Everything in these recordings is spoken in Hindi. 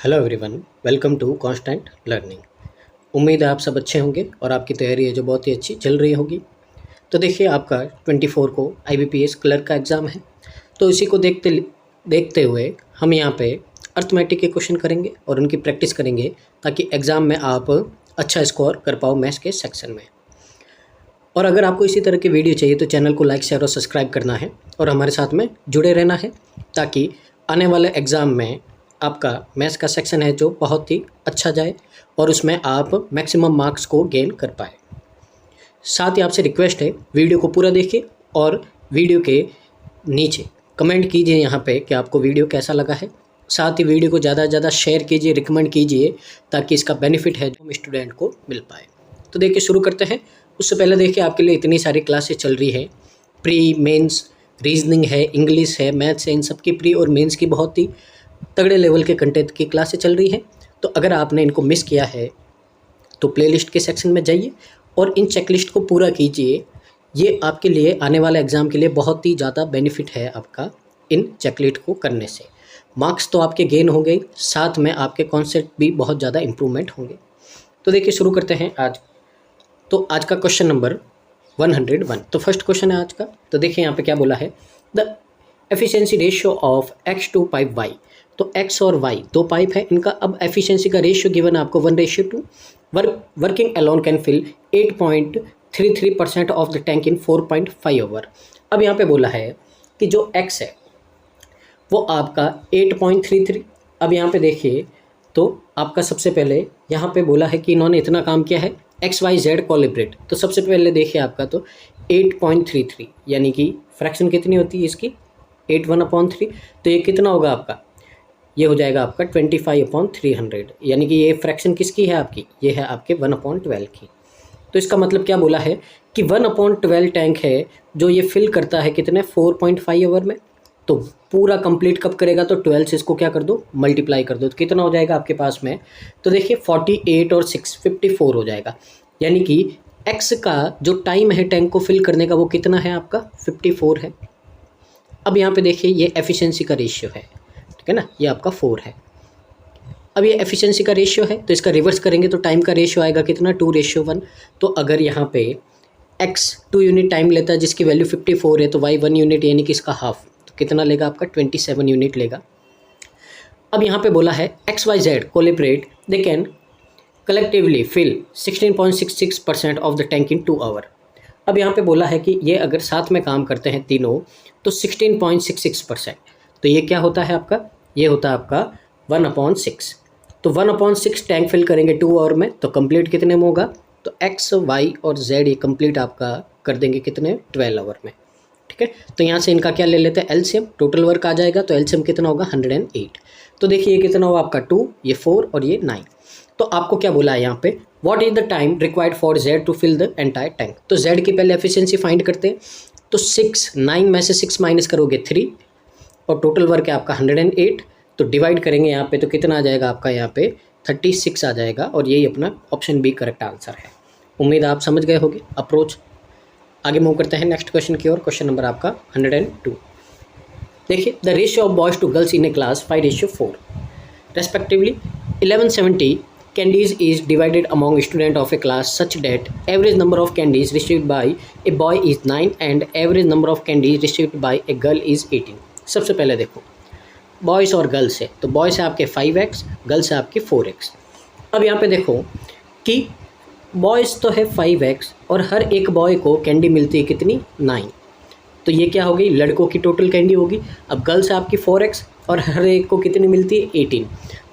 Hello everyone, welcome to constant learning. उम्मीद है आप सब अच्छे होंगे और आपकी तैयारी है जो बहुत ही अच्छी चल रही होगी। तो देखिए, आपका 24 को IBPS क्लर्क का एग्ज़ाम है। तो इसी को देखते देखते हुए हम यहाँ पे अर्थमेटिक के क्वेश्चन करेंगे और उनकी प्रैक्टिस करेंगे ताकि एग्ज़ाम में आप अच्छा स्कोर कर पाओ मैथ्स के सेक्शन में। और अगर आपको इसी तरह की वीडियो चाहिए तो चैनल को लाइक, शेयर और सब्सक्राइब करना है और हमारे साथ में जुड़े रहना है ताकि आने वाले एग्ज़ाम में आपका मैथ्स का सेक्शन है जो बहुत ही अच्छा जाए और उसमें आप मैक्सिमम मार्क्स को गेन कर पाए। साथ ही आपसे रिक्वेस्ट है, वीडियो को पूरा देखिए और वीडियो के नीचे कमेंट कीजिए यहाँ पे कि आपको वीडियो कैसा लगा है। साथ ही वीडियो को ज़्यादा से ज़्यादा शेयर कीजिए, रिकमेंड कीजिए ताकि इसका बेनिफिट है जो स्टूडेंट को मिल पाए। तो देखिए, शुरू करते हैं। उससे पहले देखिए, आपके लिए इतनी सारी क्लासेस चल रही है। प्री, मेंस, रीजनिंग है, इंग्लिश है, मैथ्स है, इन सब की प्री और मेंस की बहुत ही तगड़े लेवल के कंटेंट की क्लासेस चल रही हैं। तो अगर आपने इनको मिस किया है तो प्लेलिस्ट के सेक्शन में जाइए और इन चेकलिस्ट को पूरा कीजिए। ये आपके लिए आने वाले एग्ज़ाम के लिए बहुत ही ज़्यादा बेनिफिट है आपका इन चेकलिस्ट को करने से। मार्क्स तो आपके गेन होंगे, साथ में आपके कॉन्सेप्ट भी बहुत ज़्यादा इम्प्रूवमेंट होंगे। तो देखिए, शुरू करते हैं आज। तो आज का क्वेश्चन नंबर 101। तो फर्स्ट क्वेश्चन है आज का। तो देखिए यहाँ पे क्या बोला है, the efficiency ratio of x to pipe y। तो x और y दो पाइप है, इनका अब एफिशिएंसी का रेशियो गिवन है आपको 1:2। Working alone can fill 8.33% of the tank in 4.5 hour. अब यहाँ पे बोला है कि जो x है वो आपका 8.33। अब यहाँ पे देखिए, तो आपका सबसे पहले यहाँ पे बोला है कि इन्होंने इतना काम किया है XYZ कोलिब्रेट। तो सबसे पहले देखिए आपका तो 8.33 यानी कि फ्रैक्शन कितनी होती है इसकी 8/1/3। तो ये कितना होगा आपका, ये हो जाएगा आपका 25/300। यानी कि ये फ्रैक्शन किसकी है आपकी, ये है आपके 1/12 की। तो इसका मतलब क्या बोला है कि 1/12 टैंक है जो ये फिल करता है कितने 4.5 आवर में। तो पूरा कंप्लीट कब करेगा, तो 12 से इसको क्या कर दो, मल्टीप्लाई कर दो। तो कितना हो जाएगा आपके पास में, तो देखिए 48 और 6 54 हो जाएगा। यानी कि x का जो टाइम है टैंक को फिल करने का वो कितना है आपका 54 है। अब यहाँ पे देखिए, ये एफिशिएंसी का रेशियो है, ठीक है ना, ये आपका 4 है। अब ये एफिशिएंसी का रेशियो है तो इसका रिवर्स करेंगे तो टाइम का रेशियो आएगा कितना 2:1। तो अगर यहाँ पे x 2 यूनिट टाइम लेता है जिसकी वैल्यू 54 है तो y 1 यूनिट यानी कि इसका हाफ, तो कितना लेगा आपका 27 यूनिट लेगा। अब यहाँ पे बोला है XYZ collaborate they can collectively fill 16.66% of the tank in 2 hour. अब यहाँ पे बोला है कि ये अगर साथ में काम करते हैं तीनों तो 16.66%। तो ये क्या होता है आपका, ये होता है आपका 1/6। तो 1/6 टैंक फिल करेंगे 2 आवर में तो कंप्लीट कितने में होगा, तो x, y और z ये कंप्लीट आपका कर देंगे कितने 12 आवर में, ठीक है। तो यहाँ से इनका क्या ले लेते हैं एलसीएम, टोटल वर्क आ जाएगा। तो एलसीएम कितना होगा 108। तो देखिए ये कितना होगा आपका 2, ये 4 और ये 9। तो आपको क्या बोला है यहाँ पे, what is the time required for z to fill the entire tank. तो z की पहले एफिशिएंसी फाइंड करते हैं। तो 9 में से 6 माइनस करोगे 3 और टोटल वर्क है आपका 108। तो डिवाइड करेंगे यहाँ पे तो कितना आ जाएगा आपका यहाँ पे 36 आ जाएगा और यही अपना ऑप्शन बी करेक्ट आंसर है। उम्मीद आप समझ गए होंगे अप्रोच। आगे मूव करते हैं नेक्स्ट क्वेश्चन की ओर। क्वेश्चन नंबर आपका 102। देखिए, the ratio of boys to girls in a class 5:4 respectively 1170 candies is divided among students of a class such that average number of candies received by a boy is 9 and average number of candies received by a girl is 18। सबसे पहले देखो बॉयज़ और गर्ल्स है, तो बॉयज़ है आपके 5x, गर्ल्स है आपके 4x। अब यहाँ पे देखो कि बॉयज़ तो है 5x और हर एक बॉय को कैंडी मिलती है कितनी 9। तो ये क्या होगी, लड़कों की टोटल कैंडी होगी। अब गर्ल्स है आपकी 4x और हर एक को कितनी मिलती है 18।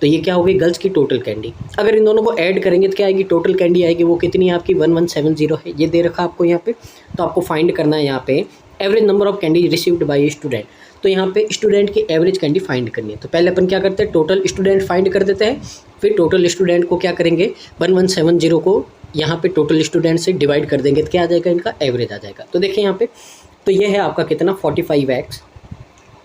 तो ये क्या होगी गर्ल्स की टोटल कैंडी। अगर इन दोनों को ऐड करेंगे तो क्या आएगी, टोटल कैंडी आएगी वो कितनी है आपकी 1170 है। ये दे रखा आपको यहाँ पे। तो आपको फाइंड करना है यहाँ पे average number of candy received by student. तो यहाँ पे स्टूडेंट की एवरेज कैंडी फाइंड करनी है। तो पहले अपन क्या करते हैं, टोटल स्टूडेंट फाइंड कर देते हैं, फिर टोटल स्टूडेंट को क्या करेंगे 1170 को यहाँ पे टोटल स्टूडेंट से डिवाइड कर देंगे तो क्या आ जाएगा, इनका एवरेज आ जाएगा। तो देखिए यहाँ पे, तो ये है आपका कितना 45x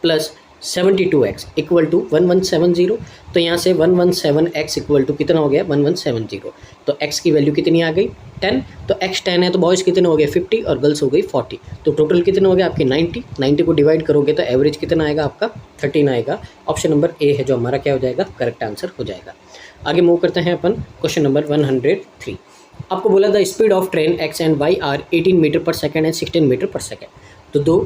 plus 72x equal to 1170। तो यहाँ से 117x इक्वल टू कितना हो गया 1170। तो x की वैल्यू कितनी आ गई 10। तो x 10 है तो बॉयज़ कितने हो गए 50 और गर्ल्स हो गई 40। तो टोटल कितने हो गए आपके 90 को डिवाइड करोगे तो एवरेज कितना आएगा आपका 13 आएगा। ऑप्शन नंबर ए है जो हमारा क्या हो जाएगा करेक्ट आंसर हो जाएगा। आगे मूव करते हैं अपन क्वेश्चन नंबर 103। आपको बोला the speed of train x and y are 18 metre per second and 16 metre per second. तो दो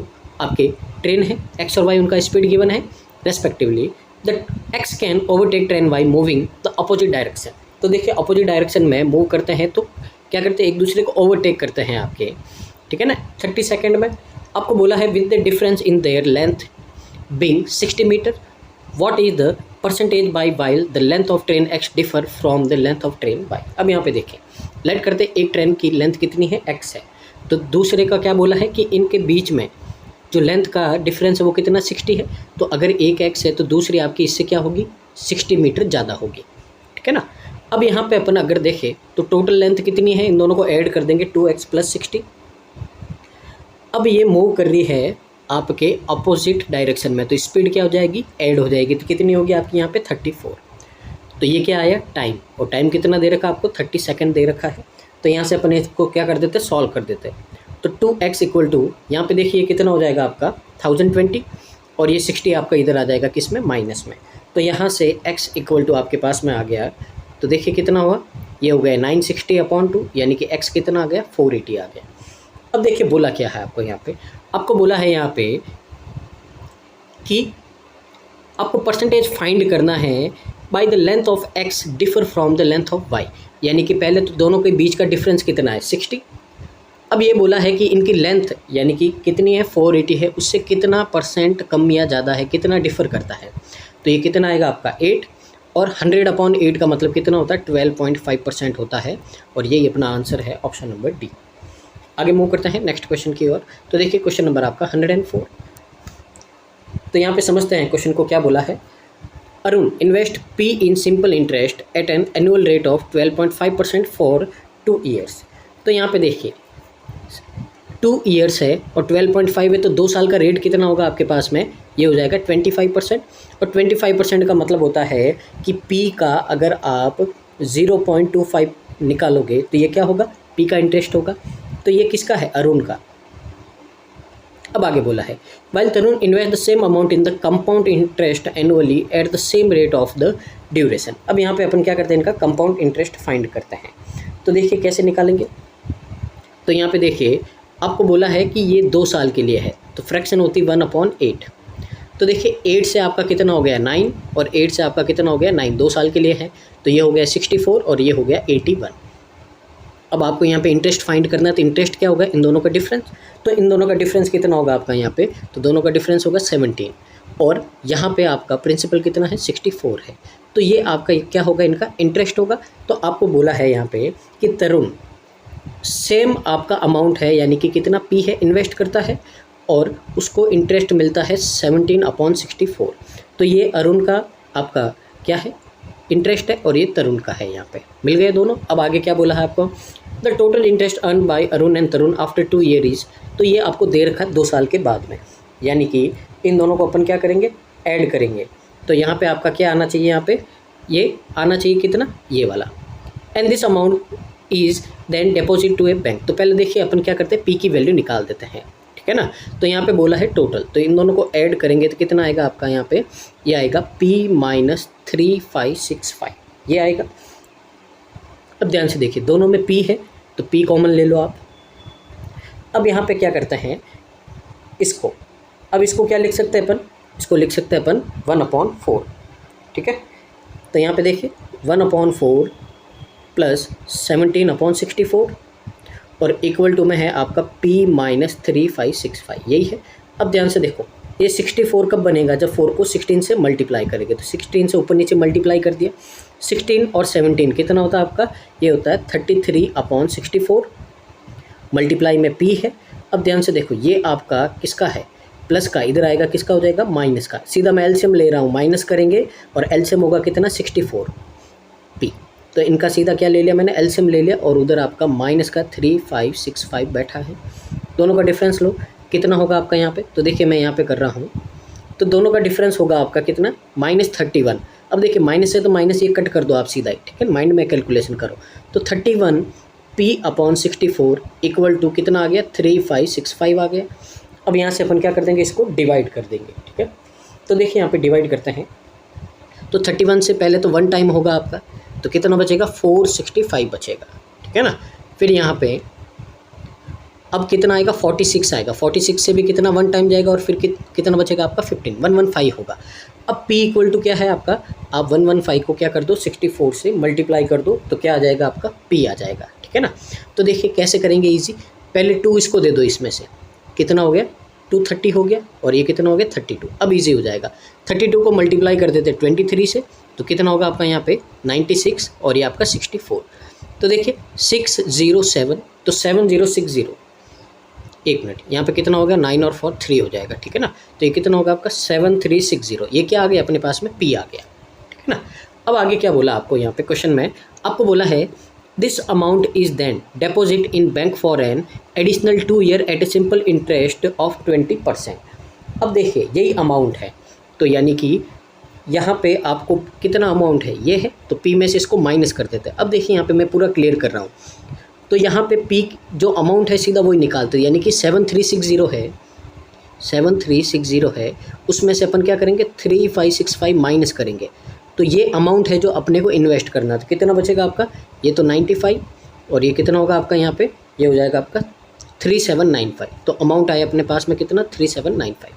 आपके ट्रेन है x और y, उनका स्पीड गिवन है respectively. The x can overtake train y moving the opposite direction. तो देखिए अपोजिट डायरेक्शन में मूव करते हैं तो क्या करते हैं एक दूसरे को ओवरटेक करते हैं आपके, ठीक है ना। 30 सेकेंड में आपको बोला है with the difference in their length being 60 metre what is the percentage by while the length of train x differ from the length of train y। अब यहाँ पे देखें लेट करते एक ट्रेन की लेंथ कितनी है x है, तो दूसरे का क्या बोला है कि इनके बीच में जो लेंथ का डिफरेंस है वो कितना 60 है। तो अगर एक x है तो दूसरी आपकी इससे क्या होगी 60 मीटर ज़्यादा होगी, ठीक है ना। अब यहाँ पे अपन अगर देखें तो टोटल लेंथ कितनी है, इन दोनों को ऐड कर देंगे 2x + 60। अब ये मूव कर रही है आपके अपोजिट डायरेक्शन में तो स्पीड क्या हो जाएगी ऐड हो जाएगी। तो कितनी होगी आपकी यहाँ पे 34। तो ये क्या आया टाइम, और टाइम कितना दे रखा आपको 30 सेकेंड दे रखा है। तो यहाँ से अपन इसको क्या कर देते सॉल्व कर देते। तो 2x इक्वल टू यहाँ पे देखिए कितना हो जाएगा आपका 1020 और ये 60 आपका इधर आ जाएगा किस में माइनस में। तो यहाँ से x इक्वल टू आपके पास में आ गया तो देखिए कितना हुआ ये हो गया 960/2 यानी कि x कितना आ गया 480 आ गया। अब देखिए बोला क्या है आपको यहाँ पे, आपको बोला है यहाँ पे कि आपको परसेंटेज फाइंड करना है by the length of x differ from the length of y। यानी कि पहले तो दोनों के बीच का डिफरेंस कितना है 60। अब ये बोला है कि इनकी लेंथ यानी कि कितनी है 480 है, उससे कितना परसेंट कम या ज़्यादा है, कितना डिफ़र करता है। तो ये कितना आएगा आपका 8 और 100/8 का मतलब कितना होता है 12.5% होता है। और यही अपना आंसर है ऑप्शन नंबर डी। आगे मूव करते हैं नेक्स्ट क्वेश्चन की ओर। तो देखिए क्वेश्चन नंबर आपका 104। तो यहाँ पे समझते हैं क्वेश्चन को क्या बोला है। Arun invest P in simple interest eight an annual rate of 12.5% for 2 years. तो यहाँ पे देखिए 2 ईयर्स है और 12.5 है तो 2 साल का रेट कितना होगा आपके पास में ये हो जाएगा 25%। और 25% का मतलब होता है कि P का अगर आप 0.25 निकालोगे तो ये क्या होगा P का इंटरेस्ट होगा। तो ये किसका है अरुण का। अब आगे बोला है while Tarun invest the same amount in the compound interest annually at the same rate of the duration. अब यहाँ पे अपन क्या करते हैं इनका कंपाउंड इंटरेस्ट फाइंड करते हैं। तो देखिए कैसे निकालेंगे। तो यहाँ पे देखिए आपको बोला है कि ये 2 साल के लिए है तो फ्रैक्शन होती 1/8। तो देखिए 8 से आपका कितना हो गया 9 और 8 से आपका कितना हो गया 9, 2 साल के लिए है तो ये हो गया 64 और ये हो गया 81। अब आपको यहाँ पे इंटरेस्ट फाइंड करना है तो इंटरेस्ट क्या होगा इन दोनों का डिफरेंस। तो इन दोनों का डिफरेंस कितना होगा आपका यहाँ पे, तो दोनों का डिफरेंस होगा 17 और यहाँ पे आपका प्रिंसिपल कितना है 64 है। तो ये आपका क्या होगा इनका इंटरेस्ट होगा। तो आपको बोला है यहाँ पे कि तरुण सेम आपका अमाउंट है यानी कि कितना P है इन्वेस्ट करता है और उसको इंटरेस्ट मिलता है 17/64। तो ये अरुण का आपका क्या है इंटरेस्ट है और ये तरुण का है, यहाँ पे मिल गए दोनों। अब आगे क्या बोला है आपको the total interest earn by Arun and Tarun after 2 year is. तो ये आपको दे रखा है 2 साल के बाद में, यानी कि इन दोनों को अपन क्या करेंगे ऐड करेंगे। तो यहाँ पे आपका क्या आना चाहिए, यहाँ पे ये आना चाहिए कितना ये वाला। And this amount is then deposit to a bank. तो पहले देखिए अपन क्या करते हैं P की वैल्यू निकाल देते हैं, ठीक है ना। तो यहाँ पे बोला है टोटल, तो इन दोनों को ऐड करेंगे तो कितना आएगा आपका यहाँ पे ये आएगा P - 3565 ये आएगा। अब ध्यान से देखिए दोनों में P है तो P कॉमन ले लो आप। अब यहाँ पे क्या करते हैं इसको, अब इसको क्या लिख सकते हैं अपन, इसको लिख सकते हैं अपन 1/4, ठीक है। तो यहाँ पे देखिए 1/4 प्लस 17/64 और इक्वल टू में है आपका P - 3565 यही है। अब ध्यान से देखो ये 64 कब बनेगा जब 4 को 16 से मल्टीप्लाई करेंगे। तो 16 से ऊपर नीचे मल्टीप्लाई कर दिया, 16 और 17 कितना होता है आपका ये होता है 33/64 मल्टीप्लाई में P है। अब ध्यान से देखो ये आपका किसका है प्लस का, इधर आएगा किसका हो जाएगा माइनस का। सीधा मैं एलसीएम ले रहा हूँ, माइनस करेंगे और एलसीएम होगा कितना 64 P। तो इनका सीधा क्या ले लिया मैंने एलसीएम ले लिया और उधर आपका माइनस का 3565 बैठा है। दोनों का डिफरेंस लो कितना होगा आपका यहाँ पे। तो देखिए मैं यहाँ पे कर रहा हूँ तो दोनों का डिफरेंस होगा आपका कितना, -31। अब देखिए माइनस है तो माइनस ये कट कर दो आप सीधा ही, ठीक है, माइंड में कैलकुलेशन करो। तो 31 p/64 इक्वल टू कितना आ गया, 3565 आ गया। अब यहाँ से अपन क्या कर देंगे, इसको डिवाइड कर देंगे, ठीक है। तो देखिए यहाँ पे डिवाइड करते हैं, तो 31 से पहले तो 1 टाइम होगा आपका, तो कितना बचेगा, 465 बचेगा, ठीक है ना। फिर यहाँ पे अब कितना आएगा, 46 आएगा, 46 से भी कितना 1 टाइम जाएगा और फिर कितना बचेगा आपका 15, 115 होगा। अब p इक्वल टू क्या है आपका, आप 115 को क्या कर दो, 64 से मल्टीप्लाई कर दो, तो क्या आ जाएगा आपका, p आ जाएगा, ठीक है ना। तो देखिए कैसे करेंगे ईजी, पहले 2 इसको दे दो, इसमें से कितना हो गया, 230 हो गया, और ये कितना हो गया 32। अब ईजी हो जाएगा, 32 को मल्टीप्लाई कर देते 23 से, तो कितना होगा आपका यहाँ पे 96, और ये आपका 64। तो देखिए 607, तो 7060, एक मिनट, यहाँ पे कितना हो गया, 9 और 4 3 हो जाएगा, ठीक है ना। तो ये कितना होगा आपका 7360, ये क्या आ गया अपने पास में, p आ गया, ठीक है ना। अब आगे क्या बोला आपको यहाँ पे क्वेश्चन में, आपको बोला है this amount is then deposit in bank for an additional 2 year at a simple interest of 20%। अब देखिए यही अमाउंट है, तो यानी कि यहाँ पे आपको कितना अमाउंट है, ये है, तो p में से इसको माइनस कर देते हैं। अब देखिए यहाँ पे मैं पूरा क्लियर कर रहा हूँ, तो यहाँ पे p जो अमाउंट है सीधा वही निकालते हैं, यानी कि 7360 है, 7360 है, उसमें से अपन क्या करेंगे 3565 माइनस करेंगे, तो ये अमाउंट है जो अपने को इन्वेस्ट करना, तो कितना बचेगा आपका, ये तो 95, और ये कितना होगा आपका यहाँ पे, ये हो जाएगा आपका 3795। तो अमाउंट आया अपने पास में कितना, 3795।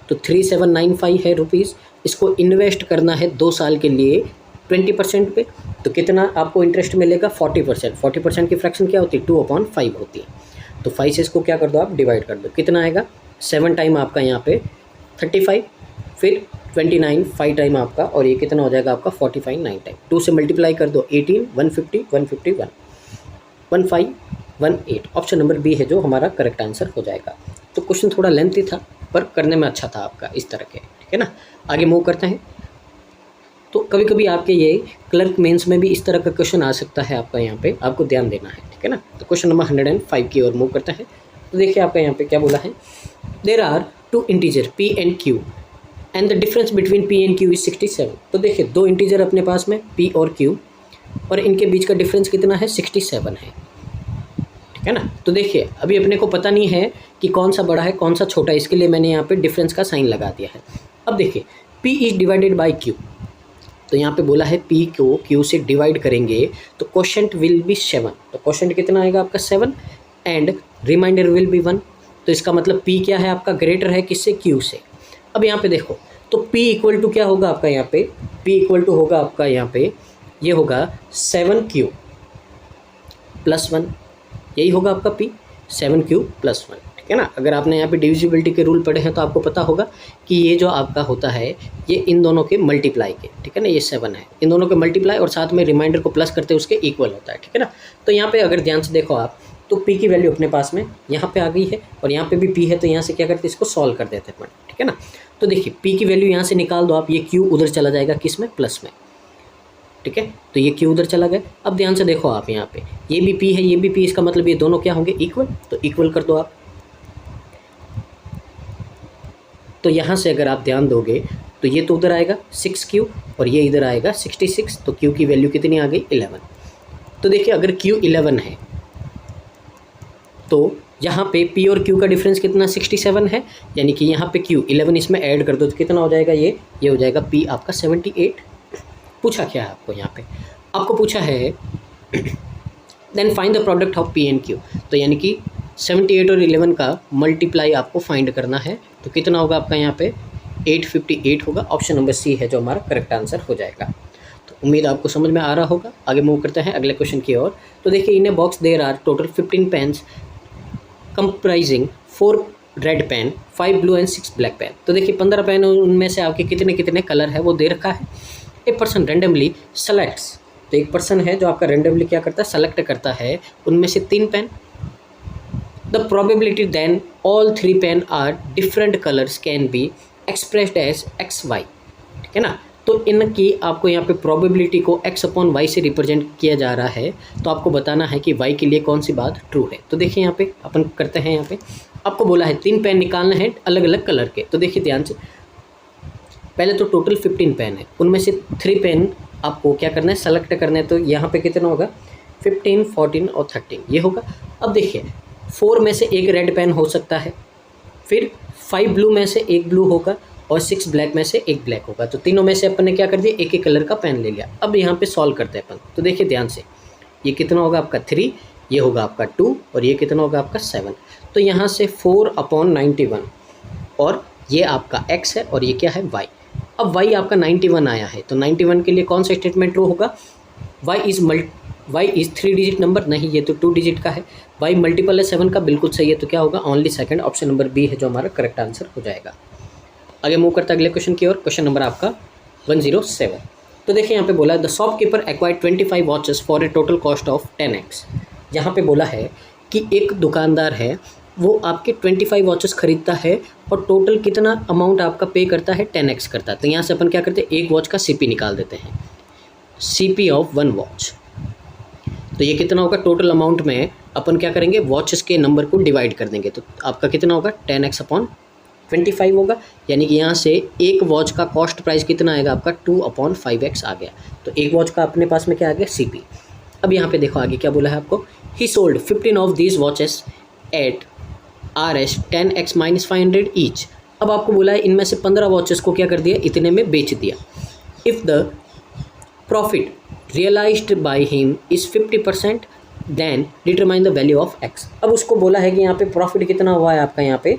तो 3795 है रुपीज़, इसको इन्वेस्ट करना है 2 साल के लिए 20% पे, तो कितना आपको इंटरेस्ट मिलेगा, 40%। 40% की फ्रैक्शन क्या होती है, 2/5 होती है। तो 5 से इसको क्या कर दो आप, डिवाइड कर दो, कितना आएगा, 7 टाइम आपका यहाँ पे 35, फिर 29 5 टाइम आपका, और ये कितना हो जाएगा आपका 45 9 टाइम, 2 से मल्टीप्लाई कर दो 18 150 151 1518। ऑप्शन नंबर बी है जो हमारा करेक्ट आंसर हो जाएगा। तो क्वेश्चन थोड़ा लेंथी था पर करने में अच्छा था आपका, इस तरह के, ठीक है ना। आगे मूव करते हैं। तो कभी कभी आपके ये क्लर्क मेंस में भी इस तरह का क्वेश्चन आ सकता है आपका, यहाँ पे आपको ध्यान देना है, ठीक है ना। तो क्वेश्चन नंबर 105 की ओर मूव करते हैं। तो देखिए आपका यहाँ पे क्या बोला है, there are 2 integer p and q and the difference between p and q is 67। तो देखिए 2 इंटीजर अपने पास में p और q, और इनके बीच का डिफरेंस कितना है, 67 है, ठीक है ना। तो देखिए अभी अपने को पता नहीं है कि कौन सा बड़ा है कौन सा छोटा है, इसके लिए मैंने यहाँ पे डिफरेंस का साइन लगा दिया है। अब देखिए p is divided by q, तो यहाँ पे बोला है p को q से डिवाइड करेंगे तो क्वोशंट विल बी 7, तो क्वोशंट कितना आएगा आपका 7 एंड रिमाइंडर विल बी 1। तो इसका मतलब p क्या है आपका, ग्रेटर है किससे, q से। अब यहाँ पे देखो तो p इक्वल टू क्या होगा आपका, यहाँ पे p इक्वल टू होगा आपका यहाँ पे, ये होगा 7q + 1, यही होगा आपका p, 7q + 1, ठीक है ना। अगर आपने यहाँ पे डिविजिबिलिटी के रूल पढ़े हैं तो आपको पता होगा कि ये जो आपका होता है ये इन दोनों के मल्टीप्लाई के, ठीक है ना, ये 7 है, इन दोनों के मल्टीप्लाई और साथ में रिमाइंडर को प्लस करते उसके इक्वल होता है, ठीक है ना। तो यहाँ पे अगर ध्यान से देखो आप, तो p की वैल्यू अपने पास में यहाँ पे आ गई है, और यहाँ पे भी p है, तो यहाँ से क्या करते हैं, इसको सॉल्व कर देते हैं, ठीक है ना। तो देखिए p की वैल्यू यहाँ से निकाल दो आप, ये q उधर चला जाएगा किस में, प्लस में, ठीक है। तो ये q उधर चला गया। अब ध्यान से देखो आप, यहाँ पे ये भी p है, ये भी p, इसका मतलब ये दोनों क्या होंगे, इक्वल, तो इक्वल कर दो आप। तो यहाँ से अगर आप ध्यान दोगे तो ये तो उधर आएगा 6q और ये इधर आएगा 66, तो q की वैल्यू कितनी आ गई, 11। तो देखिए अगर q 11 है तो यहाँ पे p और q का डिफरेंस कितना, 67 है, यानी कि यहाँ पे q 11 इसमें ऐड कर दो तो कितना हो जाएगा, ये हो जाएगा p आपका 78। पूछा क्या है आपको, यहाँ पे आपको पूछा है then find the product of p and q, तो यानी कि 78 और 11 का मल्टीप्लाई आपको फाइंड करना है, तो कितना होगा आपका यहाँ पे 858 होगा। ऑप्शन नंबर सी है जो हमारा करेक्ट आंसर हो जाएगा। तो उम्मीद आपको समझ में आ रहा होगा। आगे मूव करते हैं अगले क्वेश्चन की ओर। तो देखिए in a box there are total 15 pens comprising 4 red pen, 5 blue and 6 black pen. तो देखिए 15 पेन, उनमें से आपके कितने कितने कलर है वो दे रखा है। ए पर्सन रेंडमली सेलेक्ट्स, तो एक पर्सन है जो आपका रेंडमली क्या करता है, सेलेक्ट करता है उनमें से 3 pen. The probability then all 3 pen are different colors can be expressed as xy, ठीक है ना। तो इनकी आपको यहाँ पे probability को x/y से रिप्रेजेंट किया जा रहा है, तो आपको बताना है कि y के लिए कौन सी बात ट्रू है। तो देखिए यहाँ पे अपन करते हैं, यहाँ पे आपको बोला है 3 पेन निकालना है अलग अलग कलर के। तो देखिए ध्यान से, पहले तो टोटल 15 पेन है, उनमें से 3 पेन आपको क्या करना है, सेलेक्ट करना है। तो यहाँ पे कितना होगा, 15, 14 और 13 ये होगा। अब देखिए 4 में से एक रेड पेन हो सकता है, फिर 5 ब्लू में से एक ब्लू होगा और 6 ब्लैक में से एक ब्लैक होगा। तो तीनों में से अपन ने क्या कर दिया, एक एक कलर का पेन ले लिया। अब यहाँ पे सॉल्व करते हैं अपन। तो देखिए ध्यान से, ये कितना होगा आपका 3, ये होगा आपका 2 और ये कितना होगा आपका 7। तो यहाँ से 4/91 और ये आपका x है और ये क्या है y। अब y आपका 91 आया है, तो 91 के लिए कौन सा स्टेटमेंट ट्रू होगा, y इज़ 3 डिजिट नंबर, नहीं ये तो 2 डिजिट का है। y मल्टीपल है 7 का, बिल्कुल सही है। तो क्या होगा, only second, option number B है जो हमारा करेक्ट आंसर हो जाएगा। आगे मूव करता है अगले क्वेश्चन की ओर। क्वेश्चन नंबर आपका 107। तो देखिए यहाँ पे बोला है the shopkeeper acquired 25 watches for a total cost of 10x। यहाँ पे बोला है कि एक दुकानदार है, वो आपके 25 वॉचेस खरीदता है और टोटल कितना अमाउंट आपका पे करता है, 10x करता है। तो यहाँ से अपन क्या करते हैं, एक वॉच का CP निकाल देते हैं, CP ऑफ 1 वॉच। तो ये कितना होगा, टोटल अमाउंट में अपन क्या करेंगे, वॉचेस के नंबर को डिवाइड कर देंगे। तो आपका कितना होगा, 10x/25 होगा। यानी कि यहाँ से एक वॉच का कॉस्ट प्राइस कितना आएगा आपका, 2/5x आ गया। तो एक वॉच का अपने पास में क्या आ गया, CP। अब यहाँ पे देखो आगे क्या बोला है आपको, he sold 15 of these watches at RS 10x-500 each. अब आपको बोला है इनमें से 15 वॉचेस को क्या कर दिया, इतने में बेच दिया। If the profit realised by him is 50% then determine the value of x। अब उसको बोला है कि यहाँ पे प्रॉफिट कितना हुआ है आपका, यहाँ पे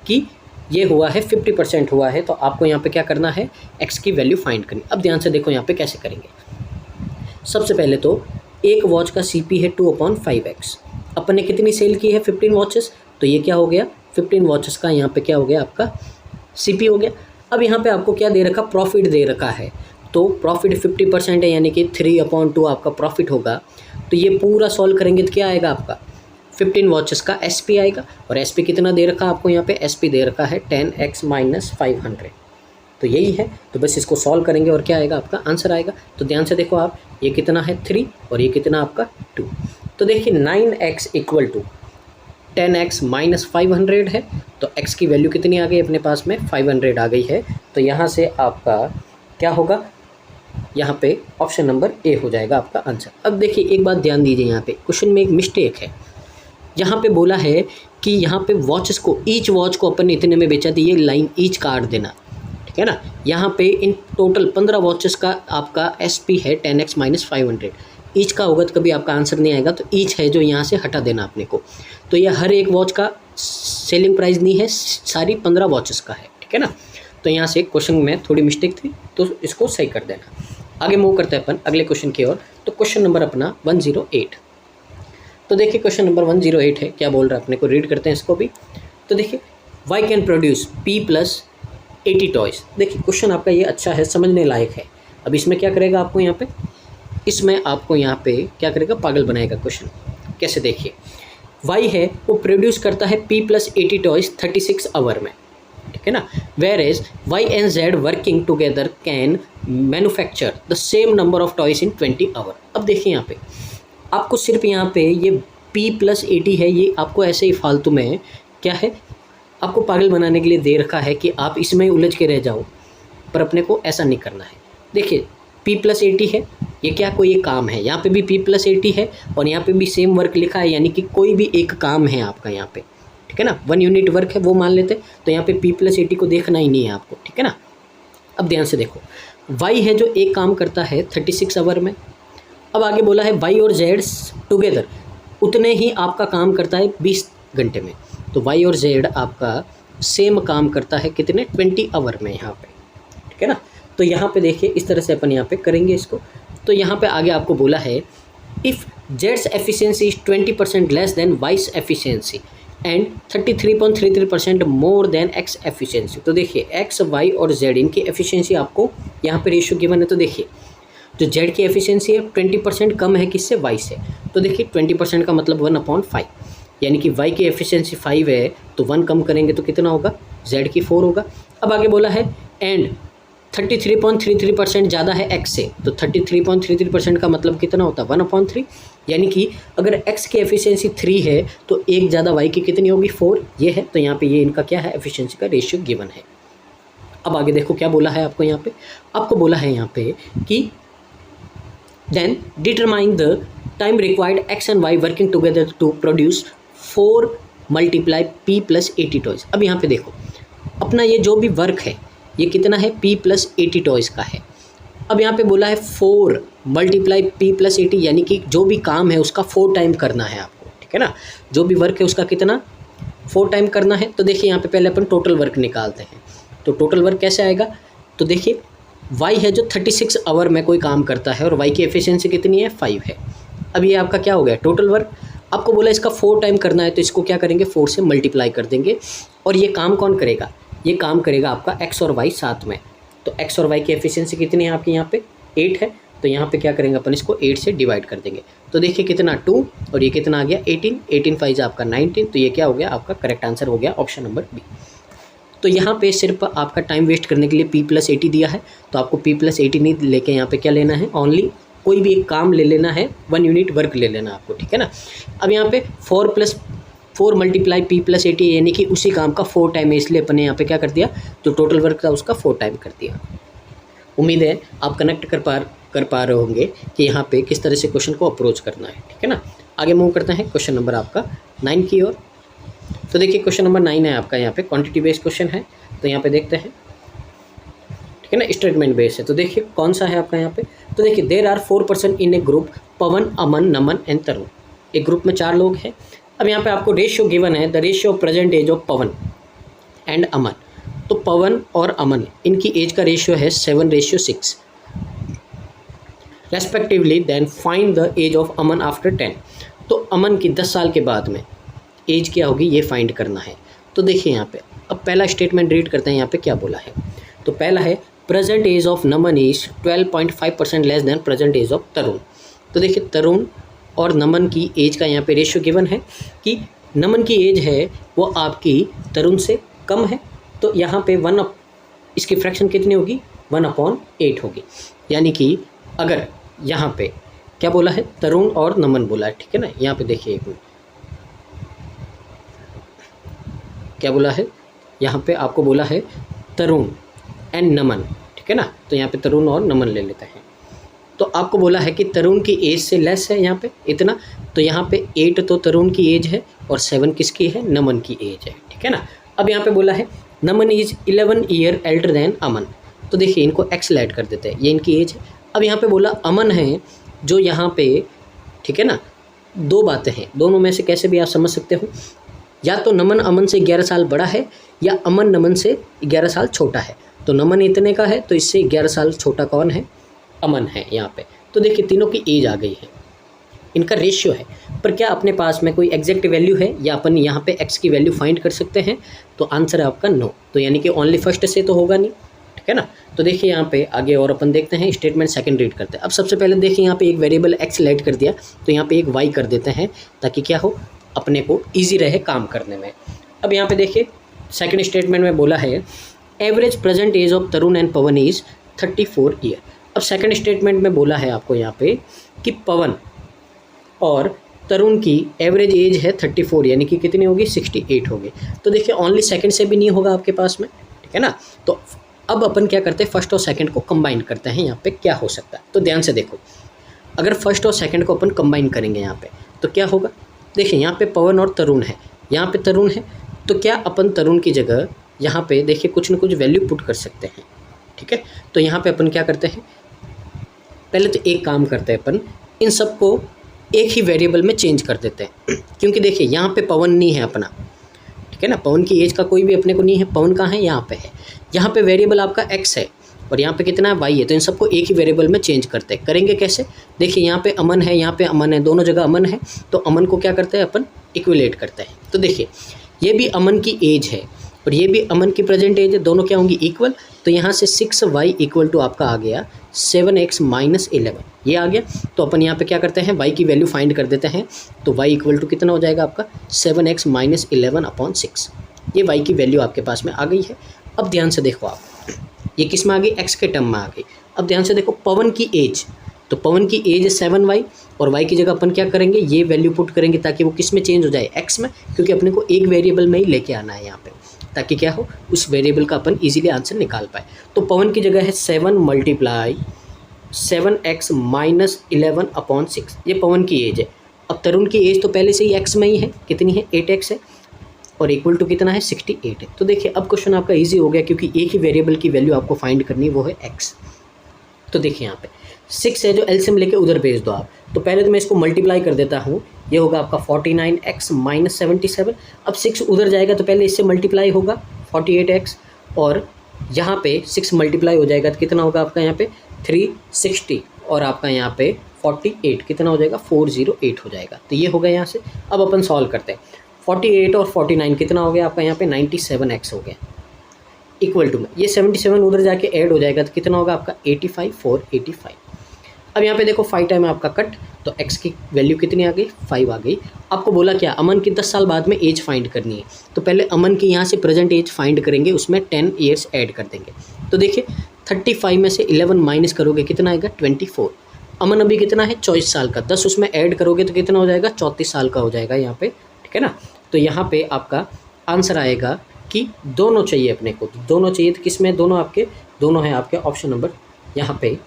कि ये हुआ है 50% हुआ है। तो आपको यहाँ पे क्या करना है, x की वैल्यू फाइंड करनी। अब ध्यान से देखो यहाँ पे कैसे करेंगे। सबसे पहले तो एक वॉच का CP है 2/5x। अपन ने कितनी सेल की है, 15 वॉचेस। तो ये क्या हो गया, 15 वॉचेस का यहाँ पे क्या हो गया आपका CP हो गया। अब यहाँ पे आपको क्या दे रखा, प्रॉफिट दे रखा है। तो प्रॉफिट 50% है, यानी कि 3/2 आपका प्रॉफिट होगा। तो ये पूरा सॉल्व करेंगे तो क्या आएगा आपका, 15 वॉचेस का SP आएगा। और SP कितना दे रखा आपको, यहाँ पे SP दे रखा है 10x-500। तो यही है। तो बस इसको सॉल्व करेंगे और क्या आएगा आपका आंसर आएगा। तो ध्यान से देखो आप, ये कितना है 3 और ये कितना आपका 2। तो देखिए 9x = 10x-500 है। तो x की वैल्यू कितनी आ गई अपने पास में, 500 आ गई है। तो यहाँ से आपका क्या होगा, यहाँ पे ऑप्शन नंबर A हो जाएगा आपका आंसर। अब देखिए एक बात ध्यान दीजिए, यहाँ पे क्वेश्चन में एक मिस्टेक है। यहाँ पे बोला है कि यहाँ पे वॉचेस को, ईच वॉच को अपन इतने में बेचा, तो ये लाइन ईच काट देना, ठीक है ना। यहाँ पे इन टोटल 15 वॉचेस का आपका SP है 10x-500। ईच का होगा तो कभी आपका आंसर नहीं आएगा। तो ईच है जो यहाँ से हटा देना अपने को। तो ये हर एक वॉच का सेलिंग प्राइस नहीं है, सारी 15 वॉचेस का है, ठीक है ना। तो यहाँ से क्वेश्चन में थोड़ी मिस्टेक थी, तो इसको सही कर देना। आगे मूव करते हैं अपन अगले क्वेश्चन की ओर। तो क्वेश्चन नंबर अपना 108। तो देखिए क्वेश्चन नंबर 108 है, क्या बोल रहा है अपने को, रीड करते हैं इसको भी। तो देखिए Y can produce P + 80 toys. देखिए क्वेश्चन आपका ये अच्छा है, समझने लायक है। अब इसमें क्या करेगा आपको, यहाँ पे इसमें आपको यहाँ पे क्या करेगा, पागल बनाएगा क्वेश्चन। कैसे, देखिए वाई है वो प्रोड्यूस करता है P + 80 टॉयज़ 36 आवर में, ठीक है ना। Whereas Y and Z working together can manufacture the same number of toys in 20 hour. अब देखिए यहाँ पे आपको सिर्फ यहाँ पे ये P + 80 है, ये आपको ऐसे ही फालतू में क्या है, आपको पागल बनाने के लिए दे रखा है कि आप इसमें उलझ के रह जाओ, पर अपने को ऐसा नहीं करना है। देखिए P + 80 है, ये क्या कोई एक काम है, यहाँ पे भी P + 80 है और यहाँ पे भी सेम वर्क लिखा है, यानी कि कोई भी एक काम है आपका यहाँ पे, ठीक है ना। 1 यूनिट वर्क है वो मान लेते, तो यहाँ पे P + 80 को देखना ही नहीं है आपको, ठीक है ना। अब ध्यान से देखो, Y है जो एक काम करता है 36 आवर में। अब आगे बोला है Y और Z टुगेदर उतने ही आपका काम करता है 20 घंटे में। तो Y और Z आपका सेम काम करता है कितने, 20 आवर में यहाँ पे, ठीक है ना। तो यहाँ पे देखिए इस तरह से अपन यहाँ पे करेंगे इसको। तो यहाँ पे आगे आपको बोला है if Z's efficiency is 20% less than Y's efficiency and 33.33% more than X efficiency. तो देखिए X, Y और Z इनकी एफिशिएंसी आपको यहाँ पे रेशियो गिवन है। तो देखिए जो Z की एफिशिएंसी है 20% कम है किससे, Y से। तो देखिए 20% का मतलब 1/5, यानी कि Y की एफिशिएंसी 5 है तो 1 कम करेंगे तो कितना होगा, Z की 4 होगा। अब आगे बोला है एंड 33.33% ज़्यादा है X से, तो 33.33% का मतलब कितना होता है, 1/3। यानी कि अगर X की एफिशिएंसी 3 है तो एक ज़्यादा Y की कितनी होगी, 4 ये है। तो यहाँ पे ये इनका क्या है, एफिशिएंसी का रेशियो गिवन है। अब आगे देखो क्या बोला है आपको यहाँ पे, आपको बोला है यहाँ पे कि then determine the time required X and Y working together to produce 4 multiply p + 80 toys. अब यहाँ पे देखो अपना ये जो भी वर्क है ये कितना है, p + 80 टॉयज़ का है। अब यहाँ पे बोला है 4 मल्टीप्लाई p + 80, यानी कि जो भी काम है उसका 4 टाइम करना है आपको, ठीक है ना। जो भी वर्क है उसका कितना 4 टाइम करना है। तो देखिए यहाँ पे पहले अपन टोटल वर्क निकालते हैं। तो टोटल वर्क कैसे आएगा, तो देखिए y है जो 36 आवर में कोई काम करता है और y की एफिशिएंसी कितनी है, 5 है। अब ये आपका क्या हो गया, टोटल वर्क। आपको बोला इसका 4 टाइम करना है तो इसको क्या करेंगे, 4 से मल्टीप्लाई कर देंगे। और ये काम कौन करेगा, ये काम करेगा आपका x और y साथ में। तो x और y की एफिशिएंसी कितनी है आपकी यहाँ पे 8 है। तो यहाँ पे क्या करेंगे अपन, इसको 8 से डिवाइड कर देंगे। तो देखिए कितना 2 और ये कितना आ गया 18, 18 5 आपका 19। तो ये क्या हो गया आपका करेक्ट आंसर हो गया ऑप्शन नंबर बी। तो यहाँ पे सिर्फ आपका टाइम वेस्ट करने के लिए p + 80 दिया है, तो आपको p + 80 नहीं लेके यहाँ पे क्या लेना है, ओनली कोई भी एक काम ले लेना है, 1 यूनिट वर्क ले लेना आपको, ठीक है ना। अब यहाँ पे 4 मल्टीप्लाई p + 80 यानी कि उसी काम का 4 टाइम है, इसलिए अपने यहाँ पे क्या कर दिया, जो टोटल वर्क था उसका 4 टाइम कर दिया। उम्मीद है आप कनेक्ट कर पा रहे होंगे कि यहाँ पे किस तरह से क्वेश्चन को अप्रोच करना है, ठीक है ना। आगे मूव करते हैं क्वेश्चन नंबर आपका 9 की ओर। तो देखिए क्वेश्चन नंबर 9 है आपका, यहाँ पे क्वांटिटी बेस्ड क्वेश्चन है। तो यहाँ पे देखते हैं, ठीक है ना, स्टेटमेंट बेस्ड है। तो देखिए कौन सा है आपका यहाँ पे, तो देखिए there are 4 person in a group, Pawan, Aman, Naman and Tarun. एक ग्रुप में 4 लोग हैं। अब यहाँ पे आपको रेशियो गिवन है, the ratio of present age of Pawan and Aman. तो पवन और अमन इनकी एज का रेशियो है 7:6 respectively. Then find the age of Aman after 10। तो अमन की 10 साल के बाद में एज क्या होगी ये फाइंड करना है। तो देखिए यहाँ पे अब पहला स्टेटमेंट रीड करते हैं, यहाँ पे क्या बोला है। तो पहला है present age of Naman is 12.5% less than present age of Tarun. तो देखिए तरुण और नमन की एज का यहाँ पे रेशियो गिवन है कि नमन की एज है वो आपकी तरुण से कम है। तो यहाँ पे इसकी फ्रैक्शन कितनी होगी, 1/8 होगी। यानी कि अगर यहाँ पे क्या बोला है, तरुण और नमन बोला है, ठीक है ना। यहाँ पे देखिए एक मिनट क्या बोला है, यहाँ पे आपको बोला है तरुण एंड नमन, ठीक है ना। तो यहाँ पे तरुण और नमन ले लेते हैं। तो आपको बोला है कि तरुण की एज से लेस है यहाँ पे इतना, तो यहाँ पे 8 तो तरुण की एज है और 7 किसकी है, नमन की एज है, ठीक है ना। अब यहाँ पे बोला है नमन इज 11 ईयर एल्डर देन अमन। तो देखिए इनको एक्स ऐड कर देते हैं, ये इनकी एज है। अब यहाँ पे बोला अमन है जो यहाँ पे, ठीक है ना। 2 बातें हैं, दोनों में से कैसे भी आप समझ सकते हो, या तो नमन अमन से 11 साल बड़ा है या अमन नमन से 11 साल छोटा है। तो नमन इतने का है तो इससे 11 साल छोटा कौन है, अमन है यहाँ पे। तो देखिए तीनों की एज आ गई है, इनका रेशियो है। पर क्या अपने पास में कोई एग्जैक्ट वैल्यू है या अपन यहाँ पे x की वैल्यू फाइंड कर सकते हैं, तो आंसर है आपका नो। तो यानी कि ओनली फर्स्ट से तो होगा नहीं, ठीक है ना। तो देखिए यहाँ पे आगे और अपन देखते हैं, स्टेटमेंट सेकंड रीड करते हैं। अब सबसे पहले देखिए यहाँ पे एक वेरिएबल x ऐड कर दिया, तो यहाँ पे एक y कर देते हैं ताकि क्या हो, अपने को ईजी रहे काम करने में। अब यहाँ पे देखिए सेकंड स्टेटमेंट में बोला है average present age of Tarun and Pawan is 34 year. अब सेकंड स्टेटमेंट में बोला है आपको यहाँ पे कि पवन और तरुण की एवरेज एज है 34, यानी कि कितनी होगी, 68 होगी। तो देखिए ओनली सेकंड से भी नहीं होगा आपके पास में, ठीक है ना। तो अब अपन क्या करते हैं, फर्स्ट और सेकंड को कंबाइन करते हैं। यहाँ पे क्या हो सकता है, तो ध्यान से देखो, अगर फर्स्ट और सेकंड को अपन कंबाइन करेंगे यहाँ पे तो क्या होगा। देखिए यहाँ पे पवन और तरुण है, यहाँ पे तरुण है, तो क्या अपन तरुण की जगह यहाँ पे देखिए कुछ न कुछ वैल्यू पुट कर सकते हैं, ठीक है। तो यहाँ पे अपन क्या करते हैं, पहले तो एक काम करते हैं, अपन इन सबको एक ही वेरिएबल में चेंज कर देते हैं। क्योंकि देखिए यहाँ पे पवन नहीं है अपना, ठीक है ना, पवन की एज का कोई भी अपने को नहीं है। पवन कहाँ है, यहाँ पे है। यहाँ पे वेरिएबल आपका x है और यहाँ पे कितना है, y है। तो इन सबको एक ही वेरिएबल में चेंज करते हैं। करेंगे कैसे, देखिए यहाँ पे अमन है, यहाँ पे अमन है, दोनों जगह अमन है। तो अमन को क्या करते हैं अपन, इक्विलेट करते हैं। तो देखिए ये भी अमन की एज है और ये भी अमन की प्रेजेंट एज है, दोनों क्या होंगी, इक्वल। तो यहाँ से 6y इक्वल टू आपका आ गया 7x - 11, ये आ गया। तो अपन यहाँ पे क्या करते हैं, y की वैल्यू फाइंड कर देते हैं। तो y इक्वल टू कितना हो जाएगा आपका 7x - 11/6। ये y की वैल्यू आपके पास में आ गई है। अब ध्यान से देखो आप, ये किस में आ गई, x के टर्म में आ गई। अब ध्यान से देखो पवन की एज, तो पवन की एज है 7y और y की जगह अपन क्या करेंगे, ये वैल्यू पुट करेंगे ताकि वो किस में चेंज हो जाए, x में, क्योंकि अपने को एक वेरिएबल में ही लेके आना है यहाँ पे। ताकि क्या हो, उस वेरिएबल का अपन इजीली आंसर निकाल पाए। तो पवन की जगह है 7 मल्टीप्लाई 7x माइनस 11/6, ये पवन की एज है। अब तरुण की एज तो पहले से ही x में ही है, कितनी है 8x है, और इक्वल टू कितना है 68 है। तो देखिए अब क्वेश्चन आपका इजी हो गया, क्योंकि एक ही वेरिएबल की वैल्यू आपको फाइंड करनी है, वो है x। तो देखिए यहाँ पे 6 है जो एलसीएम लेके उधर भेज दो आप। तो पहले तो मैं इसको मल्टीप्लाई कर देता हूँ, ये होगा आपका 49x माइनस 77। अब 6 उधर जाएगा तो पहले इससे मल्टीप्लाई होगा 48x, और यहाँ पे 6 मल्टीप्लाई हो जाएगा तो कितना होगा आपका यहाँ पे 360, और आपका यहाँ पे 48 कितना हो जाएगा 408 हो जाएगा। तो ये होगा यहाँ से। अब अपन सॉल्व करते हैं, 48 और 49 कितना हो गया आपका यहाँ पे 97x हो गया, इक्वल टू में ये 77 उधर जाके ऐड हो जाएगा तो कितना होगा आपका 85 485। अब यहाँ पे देखो 5 टाइम आपका कट, तो x की वैल्यू कितनी आ गई 5 आ गई। आपको बोला क्या, अमन की 10 साल बाद में एज फाइंड करनी है, तो पहले अमन की यहाँ से प्रेजेंट एज फाइंड करेंगे, उसमें 10 ईयर्स ऐड कर देंगे। तो देखिए 35 में से 11 माइनस करोगे कितना आएगा 24। अमन अभी कितना है 24 साल का, 10 उसमें ऐड करोगे तो कितना हो जाएगा 34 साल का हो जाएगा यहाँ पे, ठीक है ना। तो यहाँ पे आपका आंसर आएगा कि दोनों चाहिए अपने को, दोनों चाहिए तो किस में, दोनों आपके दोनों हैं आपके ऑप्शन नंबर यहाँ पे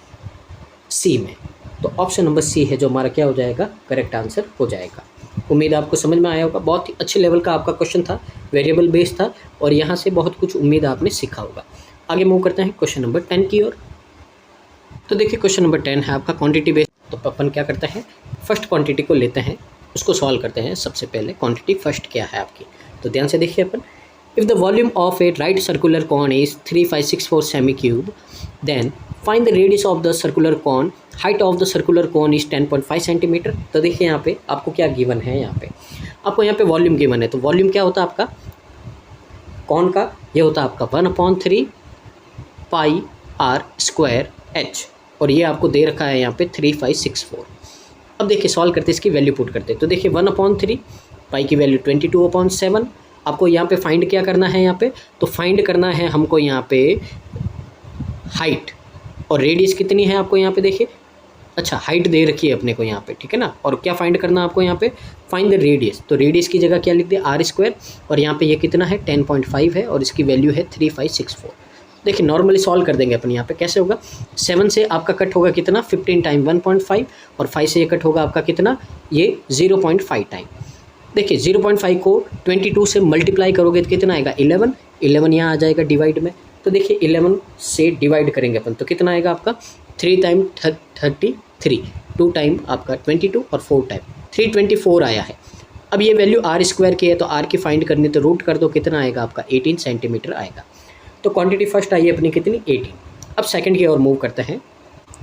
सी में। तो ऑप्शन नंबर सी है जो हमारा क्या हो जाएगा, करेक्ट आंसर हो जाएगा। उम्मीद आपको समझ में आया होगा, बहुत ही अच्छे लेवल का आपका क्वेश्चन था, वेरिएबल बेस्ड था, और यहाँ से बहुत कुछ उम्मीद आपने सीखा होगा। आगे मूव करते हैं क्वेश्चन नंबर 10 की ओर। तो देखिए क्वेश्चन नंबर 10 है आपका क्वांटिटी बेस्ड। तो अपन क्या करते हैं, फर्स्ट क्वांटिटी को लेते हैं, उसको सॉल्व करते हैं। सबसे पहले क्वांटिटी फर्स्ट क्या है आपकी, तो ध्यान से देखिए अपन, if the volume of a right circular cone is 3564 cm cube, then find the radius of the circular cone, height of the circular cone is 10.5 centimeter. तो देखिए यहाँ पे आपको क्या गिवन है, यहाँ पे आपको यहाँ पे वॉल्यूम गिवन है। तो वॉल्यूम क्या होता है आपका कॉन का, ये होता है आपका 1/3 पाई r स्क्वायर h, और ये आपको दे रखा है यहाँ पे 3564। अब देखिए सॉल्व करते इसकी वैल्यू पुट करते, तो देखिए 1/3 पाई की वैल्यू 22/7। आपको यहाँ पे फाइंड क्या करना है, यहाँ पे तो फाइंड करना है हमको यहाँ पे हाइट, और रेडियस कितनी है आपको यहाँ पे देखिए, अच्छा हाइट दे रखी है अपने को यहाँ पे, ठीक है ना। और क्या फाइंड करना है आपको यहाँ पे, फाइंड द रेडियस। तो रेडियस की जगह क्या लिख दिया r², और यहाँ पे ये कितना है 10.5 है, और इसकी वैल्यू है 3564। देखिए नॉर्मली सॉल्व कर देंगे अपन। यहाँ पे कैसे होगा, 7 से आपका कट होगा कितना 15 टाइम 1.5, और 5 से ये कट होगा आपका कितना, ये 0.5 टाइम। देखिए 0.5 को 22 से मल्टीप्लाई करोगे तो कितना आएगा 11 यहाँ आ जाएगा डिवाइड में। तो देखिए 11 से डिवाइड करेंगे अपन तो कितना आएगा आपका 3 टाइम 33, 2 टाइम आपका 22, और 4 टाइम 324 आया है। अब ये वैल्यू r² की है, तो r की फाइंड करनी, तो रूट कर दो कितना आएगा आपका 18 सेंटीमीटर आएगा। तो क्वांटिटी फर्स्ट आई है अपनी कितनी 18। अब सेकंड की ओर मूव करते हैं।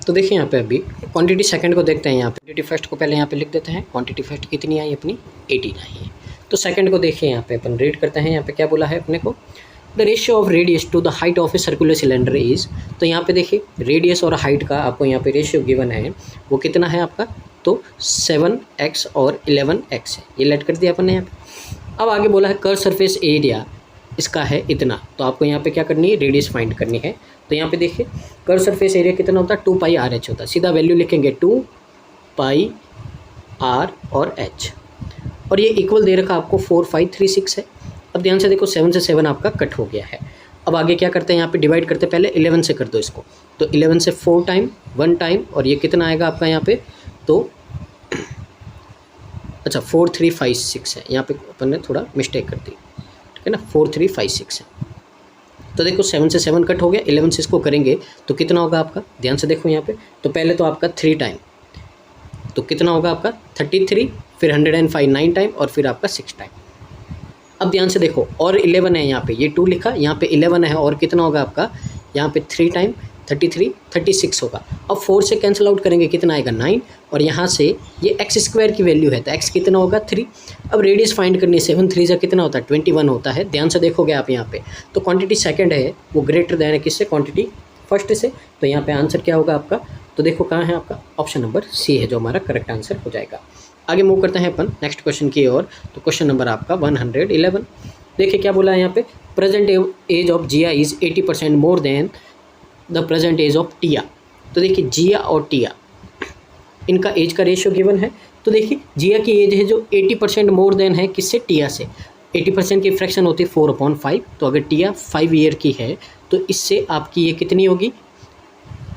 तो देखिए यहाँ पे अभी क्वांटिटी सेकंड को देखते हैं। यहाँ पे क्वांटिटी फर्स्ट को पहले यहाँ पे लिख देते हैं, क्वांटिटी फर्स्ट कितनी आई अपनी 18 आई है। तो सेकंड को देखिए यहाँ पे अपन रीड करते हैं। यहाँ पे क्या बोला है अपने को, the ratio of radius to the height of a circular cylinder is. तो यहाँ पे देखिए रेडियस और हाइट का आपको यहाँ पे रेशियो गिवन है, वो कितना है आपका, तो 7x और 11x है, ये लेट कर दिया अपन ने यहाँ पे। अब आगे बोला है कर्व सरफेस एरिया इसका है इतना, तो आपको यहाँ पे क्या करनी है, रेडियस फाइंड करनी है। तो यहाँ पे देखिए कर्व सरफेस एरिया कितना होता है 2 पाई RH होता है, सीधा वैल्यू लिखेंगे 2 पाई R और H, और ये इक्वल दे रखा आपको 4536 है। अब ध्यान से देखो 7 से 7 आपका कट हो गया है। अब आगे क्या करते हैं, यहाँ पे डिवाइड करते पहले 11 से कर दो इसको, तो 11 से 4 टाइम 1 टाइम, और ये कितना आएगा आपका यहाँ पे, तो अच्छा 4356 है, यहाँ पे अपन ने थोड़ा मिस्टेक कर दी, ठीक है ना, 4356 है। तो देखो 7 से 7 कट हो गया, 11 से इसको करेंगे तो कितना होगा आपका, ध्यान से देखो यहाँ पे, तो पहले तो आपका 3 टाइम, तो कितना होगा आपका 33, फिर 105 9 टाइम, और फिर आपका 6 टाइम। अब ध्यान से देखो और 11 है यहाँ पे, ये 2 लिखा, यहाँ पे 11 है, और कितना होगा आपका यहाँ पे 3 टाइम 33 36 होगा। अब 4 से कैंसिल आउट करेंगे कितना आएगा 9, और यहाँ से ये x² की वैल्यू है, तो x कितना होगा 3। अब रेडियस फाइंड करनी है, 7 3 से कितना होता है 21 होता है। ध्यान से देखोगे आप यहाँ पे, तो क्वांटिटी सेकंड है वो ग्रेटर देन है किससे, क्वांटिटी फर्स्ट से। तो यहाँ पे आंसर क्या होगा आपका, तो देखो कहाँ है आपका, ऑप्शन नंबर सी है जो हमारा करेक्ट आंसर हो जाएगा। आगे मूव करते हैं अपन नेक्स्ट क्वेश्चन की ओर। तो क्वेश्चन नंबर आपका 111। देखिए क्या बोला है यहाँ पे, present age of Jiya is 80% more than the present age of Tiya. तो देखिए जिया और टिया इनका एज का रेशियो गिवन है। तो देखिए जिया की एज है जो 80% मोर देन है किससे, टिया से। 80% की फ्रैक्शन होती है 4/5, तो अगर टिया 5 ईयर की है तो इससे आपकी ये कितनी होगी,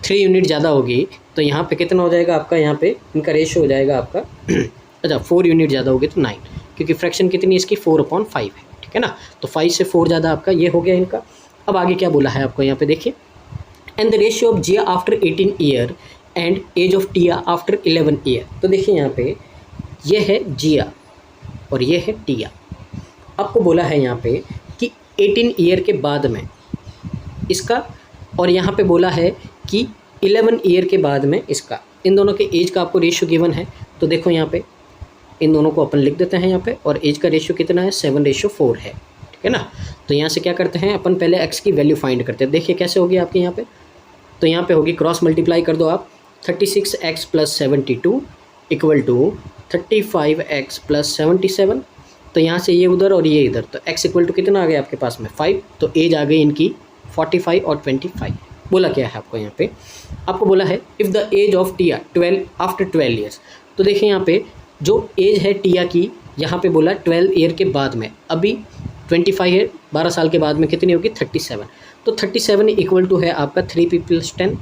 3 यूनिट ज़्यादा होगी। तो यहाँ पे कितना हो जाएगा आपका, यहाँ पे इनका रेशियो हो जाएगा आपका अच्छा 4 यूनिट ज़्यादा होगी तो 9, क्योंकि फ्रैक्शन कितनी इसकी 4/5 है, ठीक है ना। तो 5 से 4 ज़्यादा आपका ये हो गया इनका। अब आगे क्या बोला है आपको यहाँ पे देखिए, and the ratio of Jiya after 18 year and age of Tiya after 11 year. तो देखिए यहाँ पे ये है जिया और ये है टिया। आपको बोला है यहाँ पे कि 18 ईयर के बाद में इसका, और यहाँ पे बोला है कि 11 ईयर के बाद में इसका, इन दोनों के एज का आपको रेशियो गिवन है। तो देखो यहाँ पे इन दोनों को अपन लिख देते हैं यहाँ पे, और एज का रेशियो कितना है, 7:4 है, ठीक है ना। तो यहाँ से क्या करते हैं अपन, पहले एक्स की वैल्यू फाइंड करते हैं। देखिए कैसे होगी आपके यहाँ पे, तो यहाँ पे होगी क्रॉस मल्टीप्लाई कर दो आप, 36x + 72 = 35x + 77। तो यहाँ से ये उधर और ये इधर, तो x = कितना आ गया आपके पास में 5, तो एज आ गई इनकी 45 और 25। बोला क्या है आपको यहाँ पे, आपको बोला है if the age of Tiya 12 after 12 years. तो देखिए यहाँ पे जो एज है टिया की, यहाँ पे बोला 12 ईयर के बाद में, अभी 25 है, 12 साल के बाद में कितनी होगी 37। तो 37 = है आपका 3p + 10,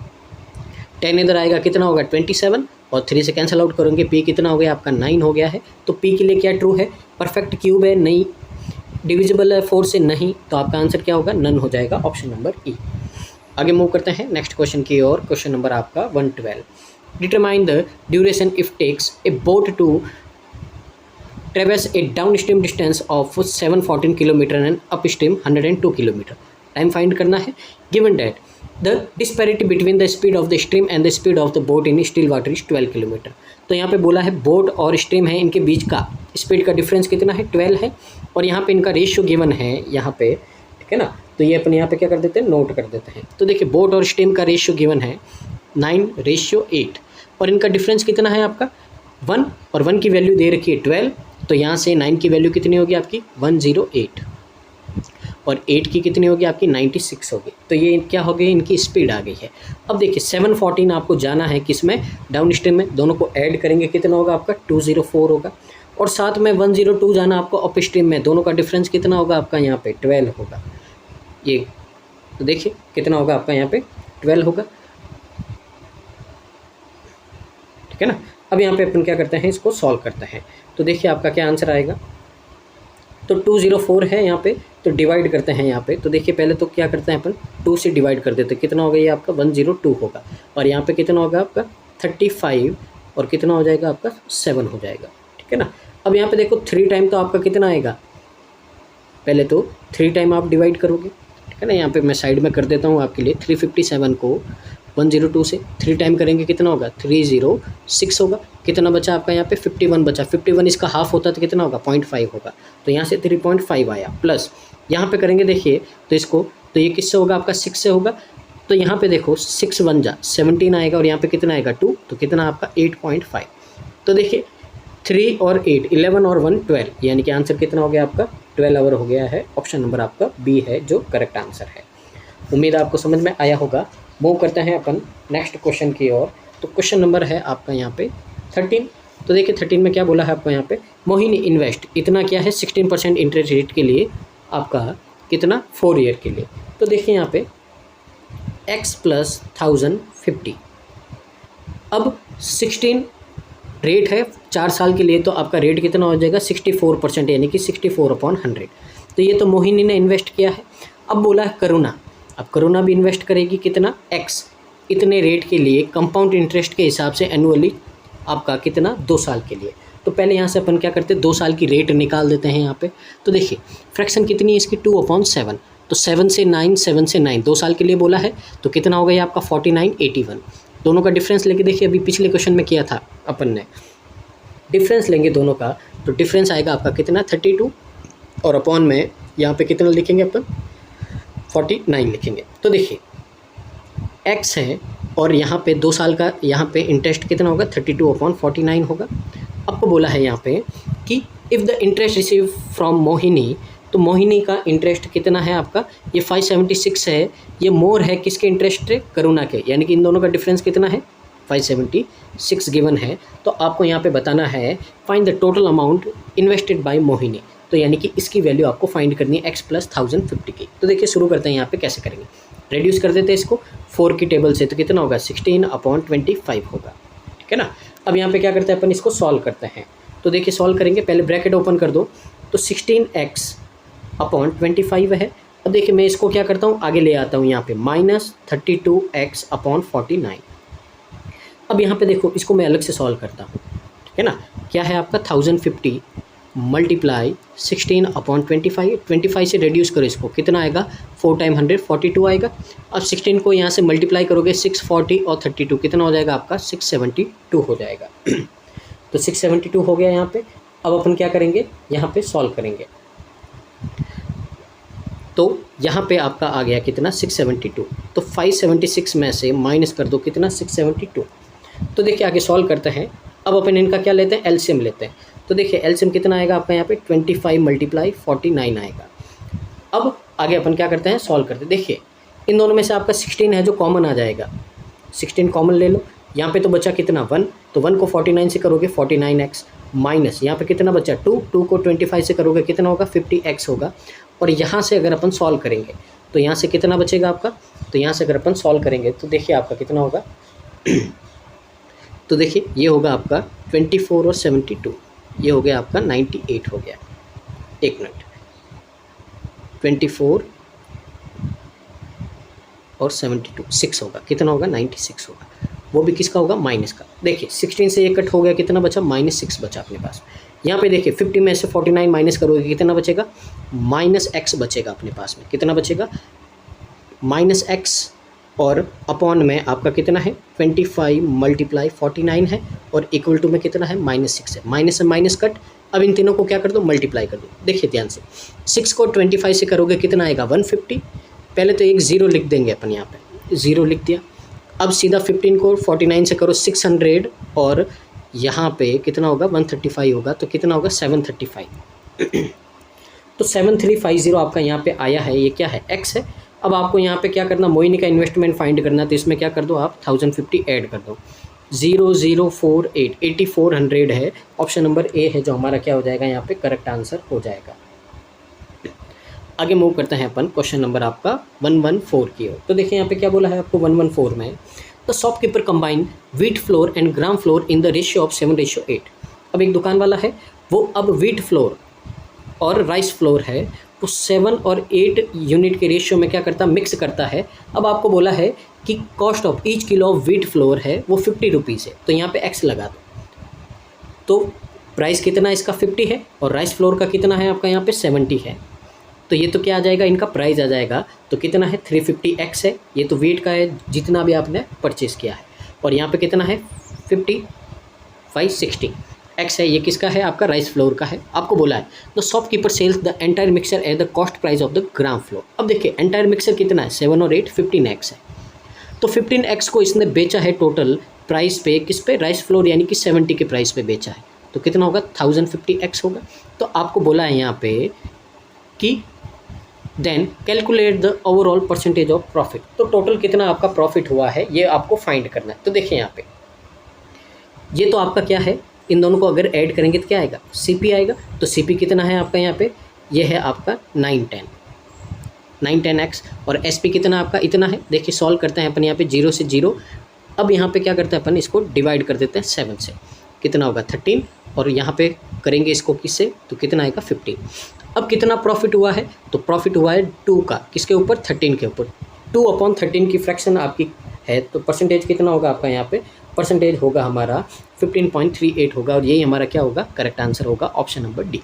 10 इधर आएगा कितना होगा 27, और 3 से कैंसिल आउट करेंगे, p कितना हो गया आपका 9 हो गया है। तो p के लिए क्या ट्रू है, परफेक्ट क्यूब है, नहीं डिविजिबल है 4 से, नहीं, तो आपका आंसर क्या होगा, नन हो जाएगा, ऑप्शन नंबर ई। आगे मूव करते हैं नेक्स्ट क्वेश्चन की ओर। क्वेश्चन नंबर आपका 112, determine the duration if takes a boat to traverse a downstream distance of 714 kilometre and upstream 102 kilometre. Time find करना है। Given that the disparity between the speed of the stream and the speed of the boat in still water is 12 kilometre. तो यहाँ पे बोला है बोट और स्ट्रीम है, इनके बीच का स्पीड का डिफरेंस कितना है 12 है, और यहाँ पे इनका रेशियो गिवन है यहाँ पे, ठीक है ना। तो ये अपन यहाँ पे क्या कर देते हैं, नोट कर देते हैं। तो देखिए बोट और स्ट्रीम का रेशियो गिवन है 9:8, और इनका डिफरेंस कितना है आपका 1, और 1 की वैल्यू दे रखी है 12, तो यहाँ से 9 की वैल्यू कितनी होगी आपकी 108, और 8 की कितनी होगी आपकी 96 होगी। तो ये क्या हो गई, इनकी स्पीड आ गई है। अब देखिए 714 आपको जाना है किस में, डाउन स्ट्रीम में, दोनों को ऐड करेंगे कितना होगा आपका 204 होगा, और साथ में 102 जाना आपको अप स्ट्रीम में, दोनों का डिफरेंस कितना होगा आपका यहाँ पे 12 होगा। ये तो देखिए कितना होगा आपका यहाँ पे 12 होगा, ठीक है ना। अब यहाँ पे अपन क्या करते हैं, इसको सॉल्व करते हैं। तो देखिए आपका क्या आंसर आएगा, तो 204 है यहाँ पे, तो डिवाइड करते हैं यहाँ पे। तो देखिए पहले तो क्या करते हैं अपन 2 से डिवाइड कर देते हैं, कितना होगा ये आपका 102 होगा, और यहाँ पे कितना होगा आपका 35, और कितना हो जाएगा आपका 7 हो जाएगा, ठीक है ना। अब यहाँ पे देखो 3 टाइम तो आपका कितना आएगा, पहले तो 3 टाइम आप डिवाइड करोगे, ठीक है ना। यहाँ पे मैं साइड में कर देता हूँ आपके लिए, 357 को 102 से 3 टाइम करेंगे कितना होगा 306 होगा, कितना बचा आपका यहाँ पे 51 बचा, 51 इसका हाफ होता तो कितना होगा 0.5 होगा, तो यहाँ से 3.5 आया, प्लस यहाँ पे करेंगे देखिए तो इसको, तो ये किससे होगा आपका 6 से होगा, तो यहाँ पे देखो 6 1 जा 17 आएगा, और यहाँ पे कितना आएगा 2, तो कितना आपका 8.5। तो देखिए 3 और 8 11 और 1 12, यानी कि आंसर कितना हो गया आपका 12 आवर हो गया है। ऑप्शन नंबर आपका बी है जो करेक्ट आंसर है। उम्मीद आपको समझ में आया होगा। मूव करते हैं अपन नेक्स्ट क्वेश्चन की ओर। तो क्वेश्चन नंबर है आपका यहाँ पे 13। तो देखिए 13 में क्या बोला है आपको यहाँ पे, मोहिनी इन्वेस्ट इतना क्या है 16% इंटरेस्ट रेट के लिए, आपका कितना 4 ईयर के लिए। तो देखिए यहाँ पे x + 1050, अब 16 रेट है 4 साल के लिए, तो आपका रेट कितना हो जाएगा 64%, यानी कि 64/100। तो ये तो मोहिनी ने इन्वेस्ट किया है। अब बोला है करुणा, अब करुणा भी इन्वेस्ट करेगी कितना x इतने रेट के लिए, कंपाउंड इंटरेस्ट के हिसाब से एनुअली आपका कितना 2 साल के लिए। तो पहले यहाँ से अपन क्या करते हैं 2 साल की रेट निकाल देते हैं यहाँ पे। तो देखिए फ्रैक्शन कितनी है इसकी 2/7, तो 7 से 9 7 से 9 2 साल के लिए बोला है, तो कितना हो गया आपका 49 81। दोनों का डिफरेंस लेके देखिए, अभी पिछले क्वेश्चन में किया था अपन ने, डिफरेंस लेंगे दोनों का, तो डिफरेंस आएगा आपका कितना 32, और अपॉन में यहाँ पे कितना लिखेंगे अपन 49 लिखेंगे। तो देखिए x है, और यहाँ पे 2 साल का यहाँ पे इंटरेस्ट कितना होगा 32/49 होगा। आपको बोला है यहाँ पे कि if the interest receive from Mohini, तो मोहिनी का इंटरेस्ट कितना है आपका, ये 576 है, ये मोर है किसके इंटरेस्ट है करुणा के, यानी कि इन दोनों का डिफरेंस कितना है 576 गिवन है। तो आपको यहाँ पे बताना है find the total amount invested bye Mohini. तो यानी कि इसकी वैल्यू आपको फाइंड करनी है x प्लस 1050 की। तो देखिए शुरू करते हैं यहाँ पे कैसे करेंगे, रेड्यूस कर देते हैं इसको 4 की टेबल से, तो कितना होगा 16/25 होगा, ठीक है ना। अब यहाँ पे क्या करते हैं अपन, इसको सॉल्व करते हैं। तो देखिए सॉल्व करेंगे, पहले ब्रैकेट ओपन कर दो, तो 16x/25 है। अब देखिए मैं इसको क्या करता हूँ, आगे ले आता हूँ यहाँ पे -32x/49। अब यहाँ पे देखो इसको मैं अलग से सॉल्व करता हूँ, ठीक है ना। क्या है आपका 1050 मल्टीप्लाई 16/25, 25 से रेड्यूस करो इसको, कितना आएगा 4 टाइम 100 42 आएगा। अब 16 को यहाँ से मल्टीप्लाई करोगे 640 और 32 कितना हो जाएगा आपका 672 हो जाएगा। तो 672 हो गया यहाँ पे। अब अपन क्या करेंगे, यहाँ पे सॉल्व करेंगे, तो यहाँ पे आपका आ गया कितना 672, तो 576 में से माइनस कर दो कितना 672। तो देखिए आगे सॉल्व करते हैं। अब अपन इनका क्या लेते हैं, एलसीएम लेते हैं। तो देखिए एलसीएम कितना आएगा आपका यहाँ पे 25 मल्टीप्लाई 49 आएगा। अब आगे अपन क्या करते हैं, सॉल्व करते हैं। देखिए इन दोनों में से आपका 16 है जो कॉमन आ जाएगा, 16 कॉमन ले लो। यहाँ पे तो बचा कितना 1, तो 1 को 49 से करोगे 49x, माइनस यहाँ पे कितना बचा 2, 2 को 25 से करोगे कितना होगा 50x होगा। और यहाँ से अगर अपन सॉल्व करेंगे तो यहाँ से कितना बचेगा आपका, तो यहाँ से अगर अपन सॉल्व करेंगे तो देखिए आपका कितना होगा तो देखिए ये होगा आपका 24 और 72, ये हो गया आपका 98 हो गया। एक मिनट, 24 और 72 6 होगा, कितना होगा 96 होगा, वो भी किसका होगा माइनस का। देखिए 16 से ये कट हो गया, कितना बचा -6 बचा अपने पास। यहाँ पे देखिए 50 में से 49 माइनस करोगे कितना बचेगा -x बचेगा अपने पास में, कितना बचेगा -x, और अपॉन में आपका कितना है 25 मल्टीप्लाई 49 है, और इक्वल टू में कितना है -6 है, माइनस से माइनस कट। अब इन तीनों को क्या कर दो मल्टीप्लाई कर दो। देखिए ध्यान से 6 को 25 से करोगे कितना आएगा 150, पहले तो एक ज़ीरो लिख देंगे अपन, यहाँ पे ज़ीरो लिख दिया। अब सीधा 15 को 49 से करो 600, और यहाँ पे कितना होगा 135 होगा, तो कितना होगा 735 तो 7350 आपका यहाँ पे आया है। ये क्या है x है। अब आपको यहाँ पे क्या करना, मोहिनी का इन्वेस्टमेंट फाइंड करना है, तो इसमें क्या कर दो आप 1050 ऐड कर दो, 0048 8400 है। ऑप्शन नंबर ए है जो हमारा क्या हो जाएगा यहाँ पे करेक्ट आंसर हो जाएगा। आगे मूव करते हैं अपन क्वेश्चन नंबर आपका 114 की ओर। तो देखिए यहाँ पे क्या बोला है आपको 114 में, the shopkeeper combine wheat flour and gram floor in the ratio of 7:8। अब एक दुकान वाला है, वो अब व्हीट फ्लोर और राइस फ्लोर है, तो 7 और 8 यूनिट के रेशियो में क्या करता मिक्स करता है। अब आपको बोला है कि cost of each kilo of wheat flour है वो 50 रुपीज़ है, तो यहाँ पे x लगा दो। तो प्राइस कितना इसका 50 है, और राइस फ्लोर का कितना है आपका यहाँ पे 70 है, तो ये तो क्या आ जाएगा इनका प्राइस आ जाएगा, तो कितना है 350x है, ये तो वेट का है जितना भी आपने परचेज़ किया है, और यहाँ पे कितना है 50 560 x है, ये किसका है आपका राइस फ्लोर का है। आपको बोला है the shopkeeper sells the entire mixture at the cost price of the gram flour. अब देखिए एंटायर मिक्सर कितना है 7 और 8 15x है, तो 15x को इसने बेचा है टोटल प्राइस पे, किस पे राइस फ्लोर यानी कि 70 के प्राइस पे बेचा है, तो कितना होगा 1050x होगा। तो आपको बोला है यहाँ पे कि then calculate the overall percentage of profit, तो टोटल कितना आपका प्रॉफिट हुआ है ये आपको फाइंड करना है। तो देखिए यहाँ पे ये तो आपका क्या है, इन दोनों को अगर ऐड करेंगे तो क्या आएगा CP आएगा, तो CP कितना है आपका यहाँ पे, ये है आपका 910x, और SP कितना आपका इतना है। देखिए सॉल्व करते हैं अपन यहाँ पे 0 से 0। अब यहाँ पे क्या करते हैं अपन, इसको डिवाइड कर देते हैं 7 से, कितना होगा 13, और यहाँ पे करेंगे इसको किससे, तो कितना आएगा 15। अब कितना प्रॉफिट हुआ है, तो प्रॉफिट हुआ है 2 का, किसके ऊपर 13 के ऊपर, 2/13 की फ्रैक्शन आपकी है, तो परसेंटेज कितना होगा आपका यहाँ पे, परसेंटेज होगा हमारा 15.38 होगा, और यही हमारा क्या होगा करेक्ट आंसर होगा ऑप्शन नंबर डी।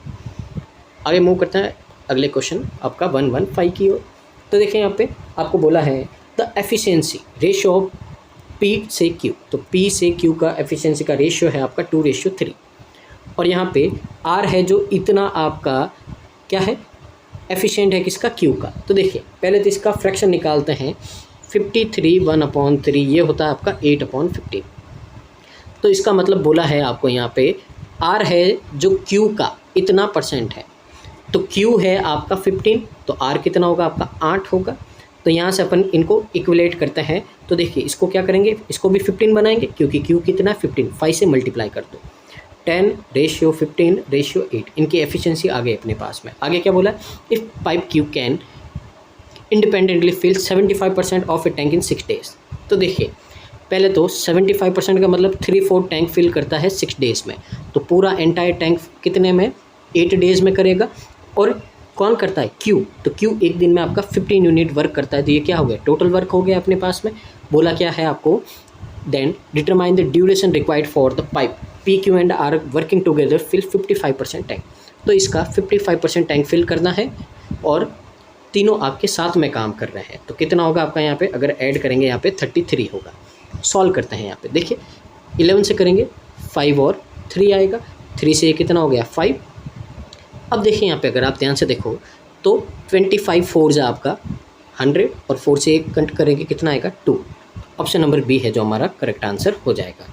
आगे मूव करते हैं अगले क्वेश्चन आपका 115 की ओर। तो देखिए यहाँ पे आपको बोला है the efficiency ratio of P से Q, तो P से Q का एफिशिएंसी का रेशियो है आपका 2:3, और यहाँ पे R है जो इतना आपका क्या है एफिशिएंट है किसका Q का। तो देखिए पहले तो इसका फ्रैक्शन निकालते हैं, 53 1/3 ये होता है आपका 8/15। तो इसका मतलब बोला है आपको यहाँ पे R है जो Q का इतना परसेंट है, तो Q है आपका 15, तो R कितना होगा आपका 8 होगा। तो यहाँ से अपन इनको इक्वलेट करते हैं, तो देखिए इसको क्या करेंगे, इसको भी 15 बनाएंगे क्योंकि Q कितना है 15, 5 से मल्टीप्लाई कर दो, 10:15:8 इनकी एफिशिएंसी आ गई अपने पास में। आगे क्या बोला, if pipe Q can independently fill 75% of a tank in 6 days. तो देखिए पहले तो 75% का मतलब 3/4 टैंक फिल करता है 6 डेज़ में, तो पूरा एंटायर टैंक कितने में, 8 डेज़ में करेगा। और कौन करता है, क्यू, तो क्यू एक दिन में आपका 15 यूनिट वर्क करता है, तो ये क्या हो गया, टोटल वर्क हो गया अपने पास में। बोला क्या है आपको, then determine the duration required for the pipe P Q and R working together fill 55% tank. तो इसका 55% टैंक फिल करना है और तीनों आपके साथ में काम कर रहे हैं, तो कितना होगा आपका यहाँ पे, अगर ऐड करेंगे यहाँ पे 33 होगा। सॉल्व करते हैं यहाँ पे, देखिए 11 से करेंगे 5 और 3 आएगा, 3 से ये कितना हो गया 5। अब देखिए यहाँ पे अगर आप ध्यान से देखो तो 25 4 जा आपका 100 और 4 से 1 कट करेंगे कितना आएगा 2। ऑप्शन नंबर बी है जो हमारा करेक्ट आंसर हो जाएगा।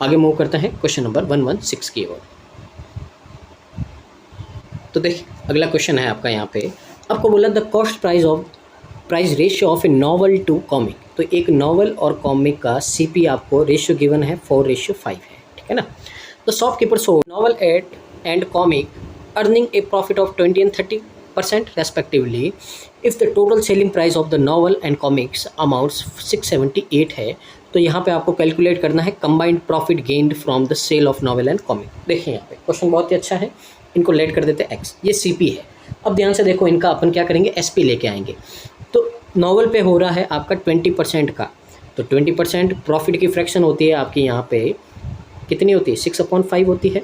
आगे मूव करते हैं क्वेश्चन नंबर 116 की ओर। तो देखिए अगला क्वेश्चन है आपका यहाँ पे, आपको बोला the cost price ratio of a novel to comic. तो एक नॉवल और कॉमिक का सीपी आपको रेशियो गिवन है 4:5 है, ठीक है ना। The shopkeeper sold novel and comic earning a profit of 20 and 30% respectively if the total selling price of the novel and comics amounts 678 है। तो यहाँ पे आपको कैलकुलेट करना है combined profit gained from the sale of novel and comic. देखिए यहाँ पे क्वेश्चन बहुत ही अच्छा है, इनको लेट कर देते हैं एक्स, ये सीपी है। अब ध्यान से देखो इनका अपन क्या करेंगे, एसपी लेके आएंगे। तो नॉवल पे हो रहा है आपका 20% का, तो 20% प्रॉफिट की फ्रैक्शन होती है आपकी यहाँ पे कितनी होती है, 6/5 होती है।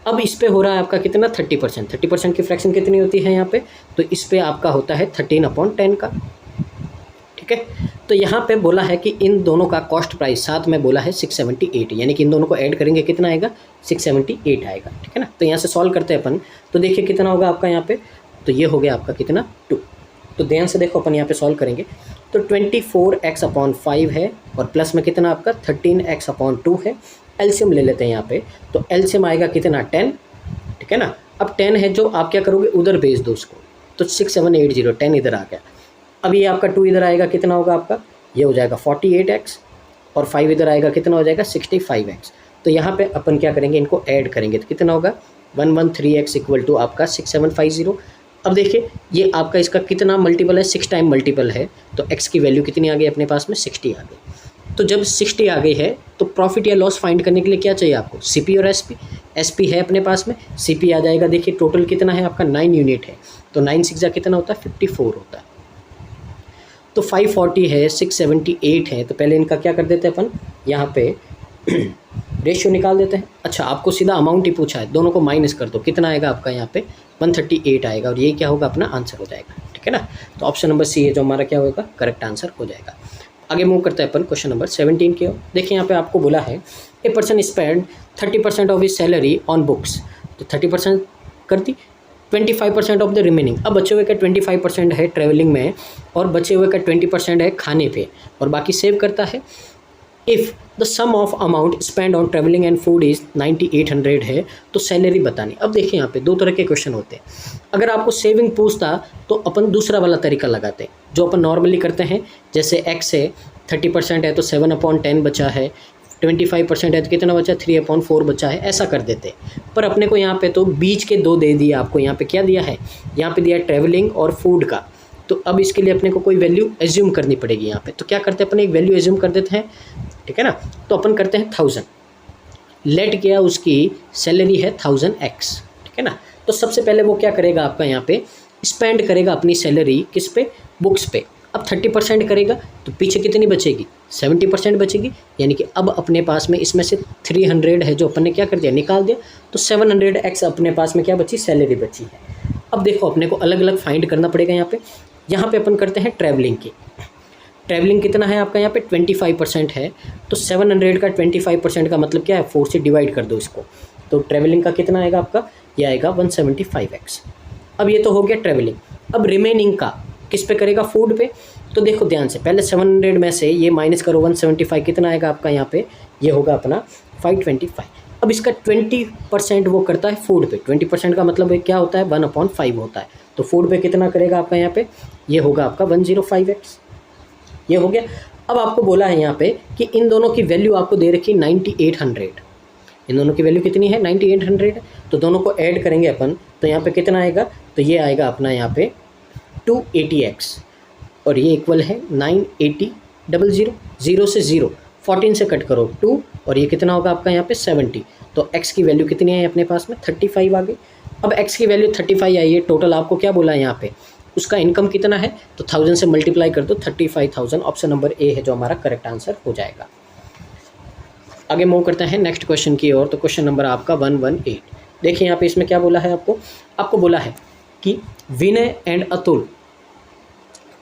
अब इस पे हो रहा है आपका कितना 30% की फ्रैक्शन कितनी होती है यहाँ पे, तो इस पे आपका होता है 13/10 का, ठीक है। तो यहाँ पे बोला है कि इन दोनों का कॉस्ट प्राइस साथ में बोला है 678, यानी कि इन दोनों को ऐड करेंगे कितना आएगा 678 आएगा, ठीक है ना। तो यहाँ से सॉल्व करते हैं अपन, तो देखिए कितना होगा आपका यहाँ पे, तो ये हो गया आपका कितना 2। तो ध्यान से देखो अपन यहाँ पे सॉल्व करेंगे तो 24x/5 है और प्लस में कितना आपका 13x/2 है। एलसीएम ले लेते हैं यहाँ पे, तो एलसीएम आएगा कितना 10, ठीक है ना। अब 10 है जो आप क्या करोगे उधर भेज दो उसको, तो 6780 10 इधर आ गया। अब ये आपका 2 इधर आएगा कितना होगा आपका, ये हो जाएगा 48x और 5 इधर आएगा कितना हो जाएगा 65x। तो यहाँ पे अपन क्या करेंगे, इनको ऐड करेंगे तो कितना होगा 113x इक्वल टू आपका 6750। अब देखिए ये आपका इसका कितना मल्टीपल है, 6 टाइम मल्टीपल है, तो x की वैल्यू कितनी आ गई अपने पास में 60 आ गई। तो जब 60 आ गई है तो प्रॉफिट या लॉस फाइंड करने के लिए क्या चाहिए आपको, सीपी और एसपी है अपने पास में, सीपी आ जाएगा। देखिए टोटल कितना है आपका 9 यूनिट है, तो 9 6 कितना होता है 54 होता है। तो 540 है, 678 है, तो पहले इनका क्या कर देते हैं अपन यहाँ पे रेशियो निकाल देते हैं। अच्छा आपको सीधा अमाउंट ही पूछा है, दोनों को माइनस कर दो, कितना आएगा आपका यहाँ पे 138 आएगा और ये क्या होगा अपना आंसर हो जाएगा, ठीक है ना। तो ऑप्शन नंबर सी है जो हमारा क्या होगा करेक्ट आंसर हो जाएगा। आगे मूव करते हैं अपन क्वेश्चन नंबर 17 की ओर। देखिए यहाँ पे आपको बोला है a person spend 30% of his salary on books, तो 30% कर दी, 25% ऑफ द रिमेनिंग। अब बचे हुए का 25% है ट्रैवलिंग में और बचे हुए का 20% है खाने पे और बाकी सेव करता है। If the sum of amount spend on travelling and food is 9800 है, तो सैलरी बतानी। अब देखिए यहाँ पे दो तरह के क्वेश्चन होते हैं। अगर आपको सेविंग पूछता तो अपन दूसरा वाला तरीका लगाते हैं जो अपन नॉर्मली करते हैं, जैसे एक्स है 30% है तो 7/10 बचा है, 25% है तो कितना बचा 3/4 बचा है, ऐसा कर देते। पर अपने को यहाँ पे तो बीच के 2 दे दिया आपको। यहाँ पे क्या दिया है, यहाँ पे दिया ट्रैवलिंग और फूड का, तो अब इसके लिए अपने को कोई वैल्यू एज्यूम करनी पड़ेगी यहाँ पे। तो क्या करते हैं अपन एक वैल्यू एज्यूम कर देते हैं, ठीक है ना। तो अपन करते हैं 1000, लेट किया उसकी सैलरी है 1000x, ठीक है ना। तो सबसे पहले वो क्या करेगा आपका यहाँ पे स्पेंड करेगा अपनी सैलरी किस पे, बुक्स पे। अब 30% करेगा तो पीछे कितनी बचेगी 70% बचेगी, यानी कि अब अपने पास में इसमें से 300 है जो अपन ने क्या कर दिया निकाल दिया, तो 700x अपने पास में क्या बची सैलरी बची है। अब देखो अपने को अलग अलग फाइंड करना पड़ेगा यहाँ पे अपन करते हैं ट्रैवलिंग की। ट्रैवलिंग कितना है आपका यहाँ पे 25% है, तो 700 का 25% का मतलब क्या है 4 से डिवाइड कर दो इसको, तो ट्रैवलिंग का कितना आएगा आपका, ये आएगा 175x। अब ये तो हो गया ट्रैवलिंग। अब रिमेनिंग का किस पे करेगा, फूड पे। तो देखो ध्यान से पहले 700 में से ये माइनस करो 175, कितना आएगा आपका यहाँ पे, ये होगा अपना 525। अब इसका 20% वो करता है फूड पे, 20% का मतलब क्या होता है 1/5 होता है, तो फूड पे कितना करेगा आपका यहाँ पे, ये होगा आपका 105x, ये हो गया। अब आपको बोला है यहाँ पे कि इन दोनों की वैल्यू आपको दे रखी 9800, इन दोनों की वैल्यू कितनी है 9800 है। तो दोनों को ऐड करेंगे अपन, तो यहाँ पे कितना आएगा, तो ये आएगा अपना यहाँ पे 280x और ये इक्वल है 98000, 0 से 0, 14 से कट करो 2 और ये कितना होगा आपका यहाँ पे 70। तो x की वैल्यू कितनी है अपने पास में 35 आ गई। अब x की वैल्यू 35 आई है, टोटल आपको क्या बोला है यहाँ पे, उसका इनकम कितना है, तो 1000 से मल्टीप्लाई कर दो 35,000, ऑप्शन नंबर ए है जो हमारा करेक्ट आंसर हो जाएगा। आगे मूव करते हैं नेक्स्ट क्वेश्चन की ओर। तो क्वेश्चन नंबर आपका 118। देखिए यहाँ पे इसमें क्या बोला है आपको बोला है कि Vinay and Atul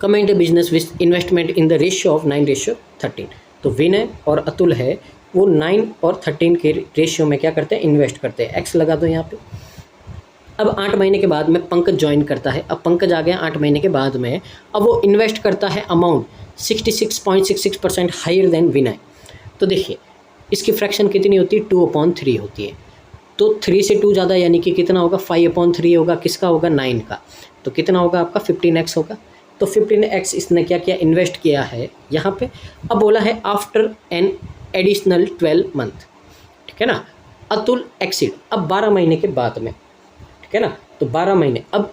comment business with investment in the ratio of 9:13। तो विनय और अतुल है वो 9 और 13 के रेशियो में क्या करते हैं, इन्वेस्ट करते हैं। एक्स लगा दो यहाँ पे। अब 8 महीने के बाद में पंकज ज्वाइन करता है। अब पंकज आ गया 8 महीने के बाद में, अब वो इन्वेस्ट करता है अमाउंट 66.66% हायर देन विनय। तो देखिए इसकी फ्रैक्शन कितनी होती है, 2/3 होती है। तो 3 से 2 ज़्यादा यानी कि कितना होगा, 5/3 होगा, किसका होगा 9 का। तो कितना होगा आपका 15x होगा। तो 15x इसने क्या किया, इन्वेस्ट किया है यहाँ पे। अब बोला है आफ्टर एन एडिशनल 12 मंथ, ठीक है ना। अतुल एक्सीड, अब 12 महीने के बाद में, ठीक है ना। तो 12 महीने, अब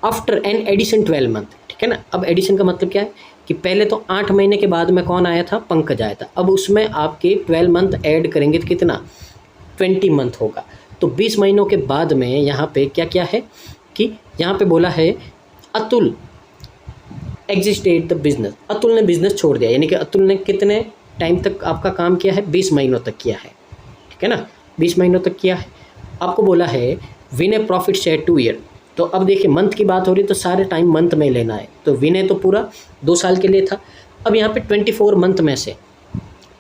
आफ्टर एन एडिशन 12 मंथ, ठीक है ना। अब एडिशन का मतलब क्या है कि पहले तो 8 महीने के बाद में कौन आया था, पंकज आया था। अब उसमें आपके 12 मंथ ऐड करेंगे तो कितना 20 मंथ होगा। तो 20 महीनों के बाद में यहाँ पे क्या क्या है कि यहाँ पे बोला है Atul existed the business, Atul ने बिजनेस छोड़ दिया, यानी कि अतुल ने कितने टाइम तक आपका काम किया है, 20 महीनों तक किया है, ठीक है ना, 20 महीनों तक किया है। आपको बोला है विनय प्रॉफिट शेयर 2 ईयर। तो अब देखिए मंथ की बात हो रही तो सारे टाइम मंथ में लेना है। तो विनय तो पूरा 2 साल के लिए था। अब यहाँ पे 24 मंथ में से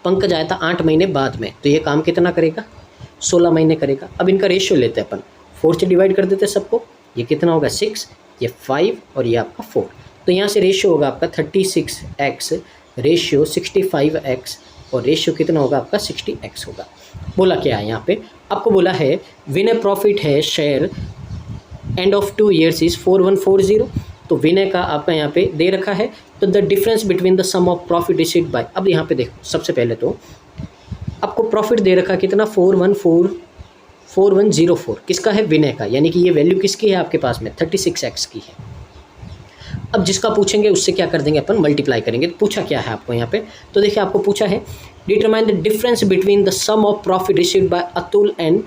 पंकज आया था 8 महीने बाद में, तो ये काम कितना करेगा, 16 महीने करेगा। अब इनका रेशियो लेते हैं अपन, 4 से डिवाइड कर देते हैं सबको। ये कितना होगा 6, ये 5 और ये आपका 4। तो यहाँ से रेशियो होगा आपका 36x, रेशियो 65x और रेशियो कितना होगा आपका 60x होगा। बोला क्या है यहाँ पे, आपको बोला है विनय प्रॉफिट है share end of 2 years is 4140। तो विनय का आपका यहाँ पे दे रखा है, तो the difference between the sum of profit received by. अब यहाँ पे देखो सबसे पहले तो आपको प्रॉफिट दे रखा कितना 4104 किसका है, विनय का, यानी कि ये वैल्यू किसकी है आपके पास में 36x की है। अब जिसका पूछेंगे उससे क्या कर देंगे अपन, मल्टीप्लाई करेंगे। तो पूछा क्या है आपको यहाँ पे, तो देखिए आपको पूछा है determine the difference between the sum of profit received by Atul and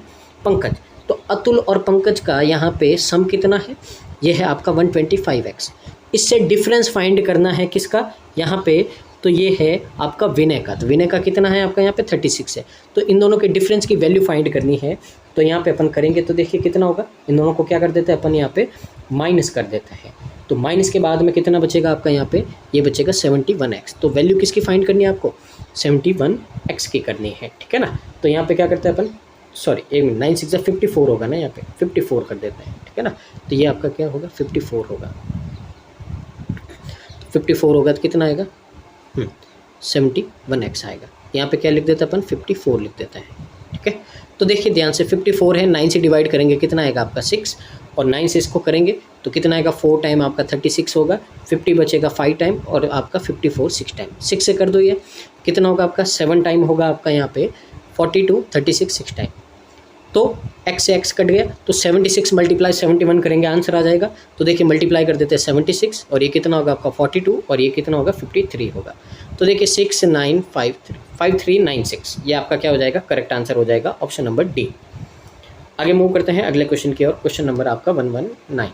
Pankaj. तो अतुल और पंकज का यहाँ पे सम कितना है, ये है आपका 125x। इससे डिफरेंस फाइंड करना है किसका यहाँ पे, तो ये है आपका विनय का। तो विनय का कितना है आपका यहाँ पे 36 है। तो इन दोनों के डिफरेंस की वैल्यू फाइंड करनी है। तो यहाँ पे अपन करेंगे तो देखिए कितना होगा, इन दोनों को क्या कर देते हैं अपन यहाँ पे माइनस कर देते हैं। तो माइनस के बाद में कितना बचेगा आपका यहाँ पे, ये बचेगा 71x। तो वैल्यू किसकी फाइंड करनी है आपको, 71x की करनी है, ठीक है ना। तो यहाँ पे क्या करते हैं अपन, सॉरी 9 6 54 होगा ना, यहाँ पे 54 कर देते हैं, ठीक है ना। तो ये आपका क्या होगा 54 होगा। तो 54 होगा तो कितना आएगा 71x आएगा। यहाँ पे क्या लिख देते हैं अपन 54 लिख देते हैं, ठीक है। तो देखिए ध्यान से 54 है, 9 से डिवाइड करेंगे कितना आएगा आपका 6 और 9 से इसको करेंगे तो कितना आएगा 4 टाइम आपका 36 होगा, 50 बचेगा 5 टाइम और आपका 54 6 टाइम। 6 से कर दो ये कितना होगा आपका 7 टाइम होगा आपका यहाँ पे 42 36 6 टाइम। तो x से x कट गया तो 76 मल्टीप्लाई 71 करेंगे आंसर आ जाएगा। तो देखिए मल्टीप्लाई कर देते हैं 76 और ये कितना होगा आपका 42 और ये कितना होगा 53 होगा। तो देखिए 695396 ये आपका क्या हो जाएगा, करेक्ट आंसर हो जाएगा ऑप्शन नंबर डी। आगे मूव करते हैं अगले क्वेश्चन की ओर। क्वेश्चन नंबर आपका 119।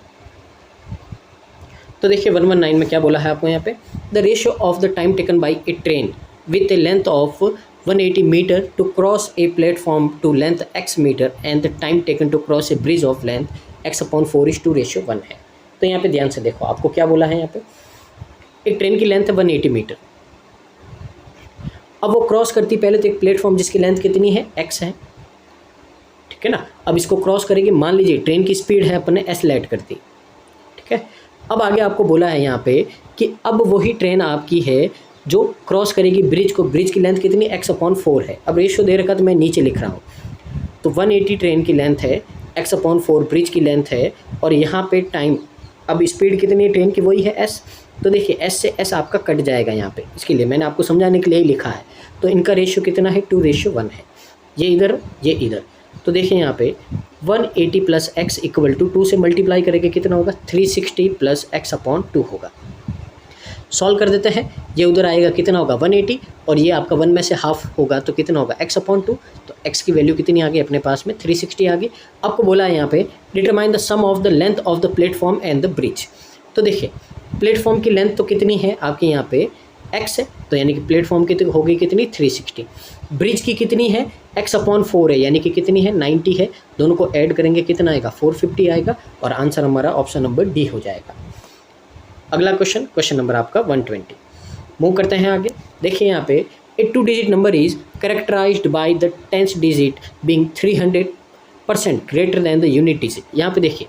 तो देखिए 119 में क्या बोला है आपको यहाँ पे, the ratio of the time taken by a train with a length of 180 metre to cross a platform to length x metre and the time taken to cross a bridge of length x/4 ratio 1 है। तो यहाँ पे ध्यान से देखो आपको क्या बोला है यहाँ पे, एक ट्रेन की लेंथ है 180 मीटर। अब वो क्रॉस करती पहले तो एक प्लेटफॉर्म जिसकी लेंथ कितनी है x है, ठीक है ना। अब इसको क्रॉस करेगी, मान लीजिए ट्रेन की स्पीड है अपने s लेट करती, ठीक है। अब आगे आपको बोला है यहाँ पे कि अब वही ट्रेन आपकी है जो क्रॉस करेगी ब्रिज को, ब्रिज की लेंथ कितनी x/4 है। अब रेशियो दे रखा तो मैं नीचे लिख रहा हूँ। तो 180 ट्रेन की लेंथ है, x/4 ब्रिज की लेंथ है और यहाँ पे टाइम, अब स्पीड कितनी है ट्रेन की, वही है s। तो देखिए एस से एस आपका कट जाएगा यहाँ पे, इसके लिए मैंने आपको समझाने के लिए ही लिखा है। तो इनका रेशियो कितना है, 2:1 है, ये इधर ये इधर। तो देखिए यहाँ पे 180 + x = 2 से मल्टीप्लाई करेंगे कितना होगा, 360 + x/2 होगा। सॉल्व कर देते हैं, ये उधर आएगा कितना होगा 180, और ये आपका 1 में से हाफ होगा तो कितना होगा x/2। तो x की वैल्यू कितनी आ गई अपने पास में, 360 आ गई। आपको बोला है यहाँ पे determine the sum of the length of the platform and the bridge. तो देखिए प्लेटफॉर्म की लेंथ तो कितनी है आपके यहाँ पे x है, तो यानी कि प्लेटफॉर्म की हो गई कितनी 360। ब्रिज की कितनी है x/4 है, यानी कि कितनी है 90 है। दोनों को ऐड करेंगे कितना आएगा 450 आएगा, और आंसर हमारा ऑप्शन नंबर डी हो जाएगा। अगला क्वेश्चन नंबर आपका 120। मूव करते हैं आगे। देखिए यहाँ पे ए 2 digit number is characterised by the 10th digit being 300% greater than the unit digit. यहाँ पे देखिए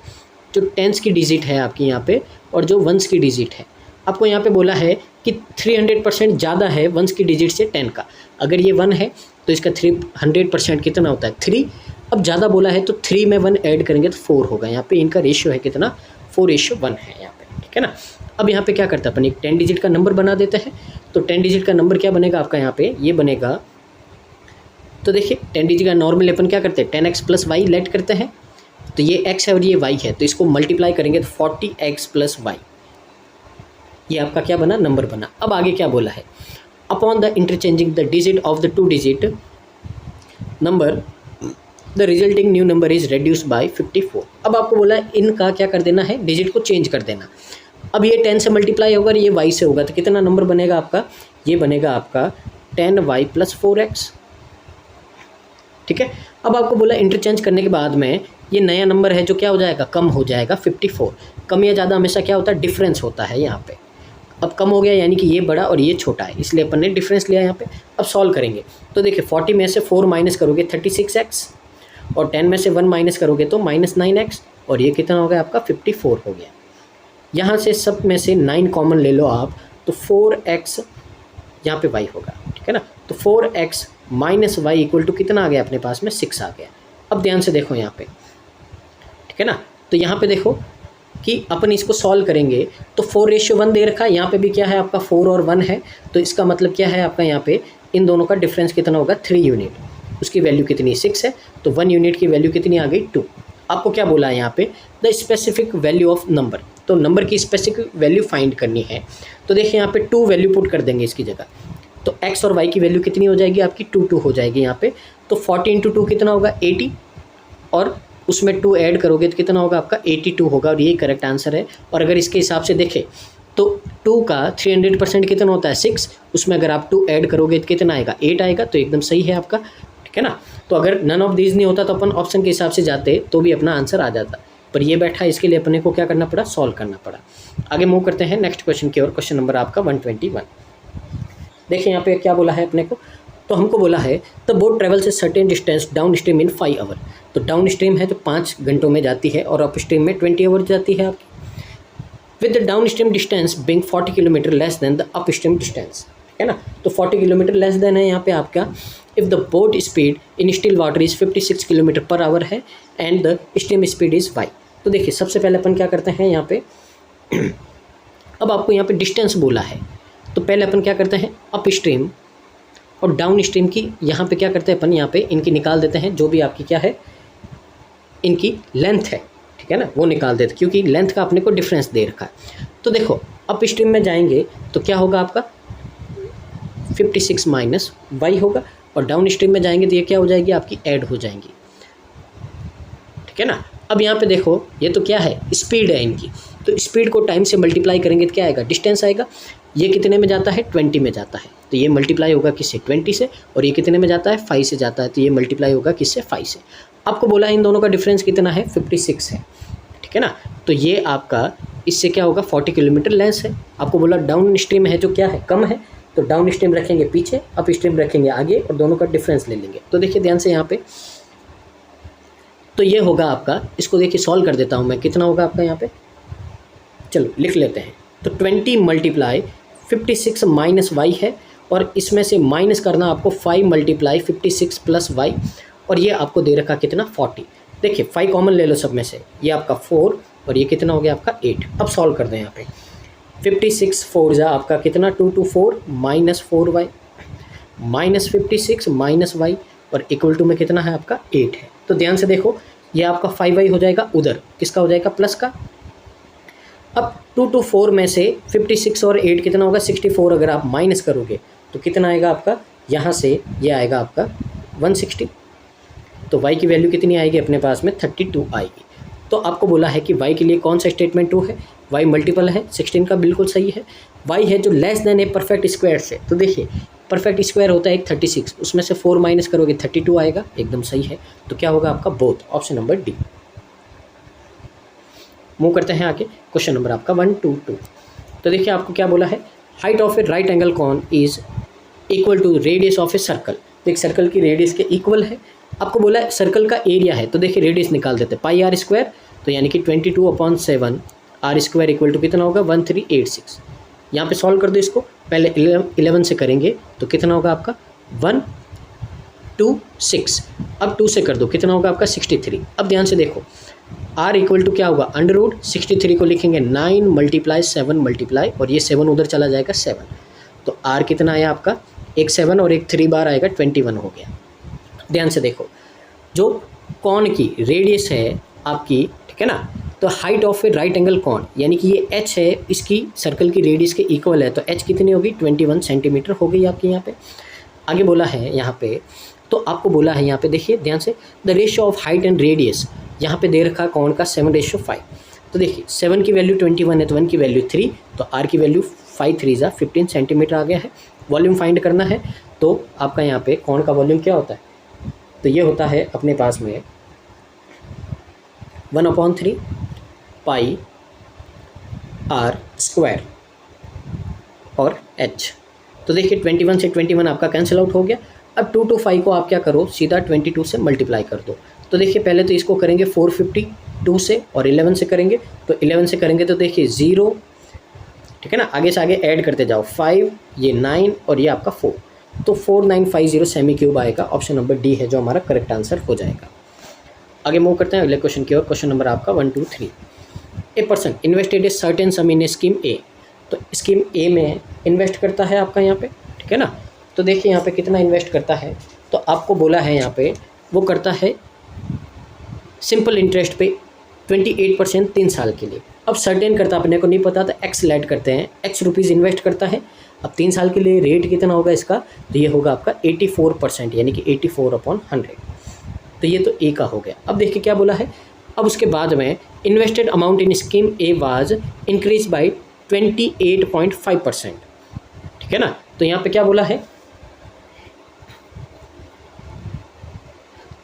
जो 10th की डिजिट है आपकी यहाँ पे और जो 1s की डिजिट है, आपको यहाँ पे बोला है कि 300% ज़्यादा है 1s की डिजिट से 10 का। अगर ये 1 है तो इसका 300% कितना होता है 3। अब ज़्यादा बोला है तो 3 में 1 ऐड करेंगे तो 4 होगा। यहाँ पे इनका रेशियो है कितना 4:1 है यहाँ पे, ठीक है ना। अब यहाँ पे क्या करता है अपन, एक 10 डिजिट का नंबर बना देते हैं। तो 10 डिजिट का नंबर क्या बनेगा आपका यहाँ पे, ये बनेगा, तो देखिए 10 डिजिट का नॉर्मल अपन क्या करते हैं 10x + y लेट करते हैं। तो ये x है और ये y है, तो इसको मल्टीप्लाई करेंगे तो 40x + y, ये आपका क्या बना नंबर बना। अब आगे क्या बोला है, upon the interchanging the digit of the 2 digit number the resulting new number is reduced by 54। अब आपको बोला है इनका क्या कर देना है, डिजिट को चेंज कर देना। अब ये 10 से मल्टीप्लाई होगा और ये y से होगा, तो कितना नंबर बनेगा आपका, ये बनेगा आपका 10y + 4x, ठीक है। अब आपको बोला इंटरचेंज करने के बाद में ये नया नंबर है जो क्या हो जाएगा, कम हो जाएगा 54। कम या ज़्यादा हमेशा क्या होता है, डिफरेंस होता है यहाँ पे। अब कम हो गया यानी कि ये बड़ा और ये छोटा है, इसलिए अपन ने डिफरेंस लिया यहाँ पे। अब सॉल्व करेंगे तो देखिए 40 में से 4 माइनस करोगे 36x, और 10 में से 1 माइनस करोगे तो -9x, और ये कितना हो गया आपका 54 हो गया। यहाँ से सब में से 9 कॉमन ले लो आप, तो 4x यहाँ पे y होगा, ठीक है ना। तो 4x - y = कितना आ गया अपने पास में 6 आ गया। अब ध्यान से देखो यहाँ पे, ठीक है ना। तो यहाँ पे देखो कि अपन इसको सॉल्व करेंगे तो 4:1 दे रखा है, यहाँ पे भी क्या है आपका 4 और 1 है, तो इसका मतलब क्या है आपका यहाँ पे इन दोनों का डिफरेंस कितना होगा 3 यूनिट। उसकी वैल्यू कितनी 6 है, तो 1 यूनिट की वैल्यू कितनी आ गई 2। आपको क्या बोला है यहाँ पे, the specific value of number, तो नंबर की स्पेसिफिक वैल्यू फाइंड करनी है। तो देखिए यहाँ पे 2 वैल्यू पुट कर देंगे इसकी जगह, तो x और y की वैल्यू कितनी हो जाएगी आपकी 2 हो जाएगी यहाँ पे। तो 40 × 2 कितना होगा 80, और उसमें 2 ऐड करोगे तो कितना होगा आपका 82 होगा, और ये करेक्ट आंसर है। और अगर इसके हिसाब से देखें तो 2 का 300% कितना होता है 6, उसमें अगर आप 2 ऐड करोगे तो कितना आएगा 8 आएगा, तो एकदम सही है आपका, ठीक है ना। तो अगर नन ऑफ दीज नहीं होता तो अपन ऑप्शन के हिसाब से जाते तो भी अपना आंसर आ जाता, पर ये बैठा, इसके लिए अपने को क्या करना पड़ा, सॉल्व करना पड़ा। आगे मूव करते हैं नेक्स्ट क्वेश्चन की ओर। क्वेश्चन नंबर आपका 121। देखिए यहाँ पे क्या बोला है अपने को, तो हमको बोला है द बोट ट्रेवल से certain distance down stream in 5 hour. तो डाउन स्ट्रीम है तो 5 घंटों में जाती है, और अप स्ट्रीम में 20 आवर जाती है आपकी, with the down stream distance being 40 kilometre less than the up stream distance, है ना। तो 40 किलोमीटर लेस देन है यहाँ पे आपका। If the boat speed in still water is 56 kilometer per hour है and the stream speed is y। तो देखिए सबसे पहले अपन क्या करते हैं यहाँ पे अब आपको यहाँ पे डिस्टेंस बोला है, तो पहले अपन क्या करते हैं अप स्ट्रीम और डाउन स्ट्रीम की यहाँ पे क्या करते हैं अपन, यहाँ पे इनकी निकाल देते हैं, जो भी आपकी क्या है इनकी लेंथ है, ठीक है ना, वो निकाल देते, क्योंकि लेंथ का अपने को डिफरेंस दे रखा है। तो देखो अप स्ट्रीम में जाएंगे तो क्या होगा आपका 56 माइनस y होगा, और डाउन स्ट्रीम में जाएंगे तो ये क्या हो जाएगी आपकी ऐड हो जाएंगी, ठीक है ना। अब यहाँ पे देखो ये तो क्या है स्पीड है इनकी, तो स्पीड को टाइम से मल्टीप्लाई करेंगे तो क्या आएगा डिस्टेंस आएगा। ये कितने में जाता है 20 में जाता है, तो ये मल्टीप्लाई होगा किससे 20 से, और ये कितने में जाता है 5 से जाता है, तो ये मल्टीप्लाई होगा किससे 5 से। आपको बोला इन दोनों का डिफरेंस कितना है 56 है, ठीक है ना। तो ये आपका इससे क्या होगा 40 किलोमीटर लेंस है। आपको बोला डाउन स्ट्रीम है जो क्या है कम है, तो डाउन स्ट्रीम रखेंगे पीछे, अप स्ट्रीम रखेंगे आगे, और दोनों का डिफरेंस ले लेंगे। तो देखिए ध्यान से यहाँ पे, तो ये होगा आपका, इसको देखिए सॉल्व कर देता हूँ मैं, कितना होगा आपका यहाँ पे, चलो लिख लेते हैं। तो 20 × 56 माइनस y है, और इसमें से माइनस करना आपको 5 × 56 प्लस y, और ये आपको दे रखा कितना 40। देखिए 5 कॉमन ले लो सब में से, ये आपका 4 और ये कितना हो गया आपका 8। अब सॉल्व कर दें यहाँ पे, 56 4 जा आपका कितना 2 2 4 -4y -56 -y और इक्वल टू में कितना है आपका 8 है। तो ध्यान से देखो ये आपका 5y हो जाएगा, उधर किसका हो जाएगा प्लस का। अब 2 to 4 में से 56 और 8 कितना होगा 64, अगर आप माइनस करोगे तो कितना आएगा आपका, यहाँ से ये आएगा आपका 160। तो y की वैल्यू कितनी आएगी अपने पास में 32 आएगी। तो आपको बोला है कि y के लिए कौन सा स्टेटमेंट ट्रू है, y मल्टीपल है 16 का, बिल्कुल सही है। y है जो less than a perfect square से, तो देखिए परफेक्ट स्क्वायर होता है 36, उसमें से 4 माइनस करोगे 32 आएगा, एकदम सही है। तो क्या होगा आपका both, option number D. Move करते हैं आगे, क्वेश्चन नंबर आपका 122। तो देखिए आपको क्या बोला है, height of a right angle cone is equal to radius of a circle. तो एक सर्कल की रेडियस के इक्वल है। आपको बोला है सर्कल का एरिया है, तो देखिए रेडियस निकाल देते हैं, पाई आर स्क्वायर, तो यानी कि 22/7 आर स्क्वायर इक्वल टू कितना होगा 1386। यहाँ पे सॉल्व कर दो इसको, पहले 11 से करेंगे तो कितना होगा आपका 126, अब 2 से कर दो कितना होगा आपका 63। अब ध्यान से देखो r इक्वल टू क्या होगा √63 को लिखेंगे 9 × 7 मल्टीप्लाई, और ये 7 उधर चला जाएगा 7, तो r कितना आया आपका एक 7 और एक 3 बार आएगा 21 हो गया। ध्यान से देखो जो कॉन की रेडियस है आपकी, ठीक है ना, तो height of a right angle cone यानी कि ये h है, इसकी सर्कल की रेडियस के इक्वल है, तो h कितनी होगी 21 सेंटीमीटर हो गई आपकी। यहाँ पे आगे बोला है यहाँ पे, तो आपको बोला है यहाँ पे देखिए ध्यान से, the ratio of height and radius यहाँ पे दे रखा कौन का 7:5। तो देखिए 7 की वैल्यू 21 है तो 1 की वैल्यू 3, तो r की वैल्यू 5 3 जा 15 सेंटीमीटर आ गया है। वॉल्यूम फाइंड करना है, तो आपका यहाँ पे कौन का वॉल्यूम क्या होता है, तो ये होता है अपने पास में 1/3 पाई r स्क्वायर और h। तो देखिए 21 से 21 आपका कैंसिल आउट हो गया। अब 2 to 5 को आप क्या करो, सीधा 22 से मल्टीप्लाई कर दो। तो देखिए पहले तो इसको करेंगे 452 से और 11 से करेंगे, तो 11 से करेंगे तो देखिए 0, ठीक है ना, आगे से आगे ऐड करते जाओ 5, ये 9 और ये आपका 4, तो 4950 सेमी क्यूब आएगा। ऑप्शन नंबर डी है जो हमारा करेक्ट आंसर हो जाएगा। आगे मूव करते हैं अगले क्वेश्चन की ओर। क्वेश्चन नंबर आपका 123। A person invested a certain sum in a scheme A. तो स्कीम ए में इन्वेस्ट करता है आपका यहाँ पे, ठीक है ना। तो देखिए यहाँ पे कितना इन्वेस्ट करता है, तो आपको बोला है यहाँ पे वो करता है सिंपल इंटरेस्ट पे 28% 3 साल के लिए। अब सर्टेन करता अपने को नहीं पता, तो एक्स लेट करते हैं, एक्स रुपीज़ इन्वेस्ट करता है। अब 3 साल के लिए रेट कितना होगा इसका, तो ये होगा आपका 84%, यानी कि 84/100। तो ये तो ए का हो गया। अब देखिए क्या बोला है, अब उसके बाद में invested amount in scheme A was increase by 28.5%, ठीक है ना। तो यहाँ पे क्या बोला है,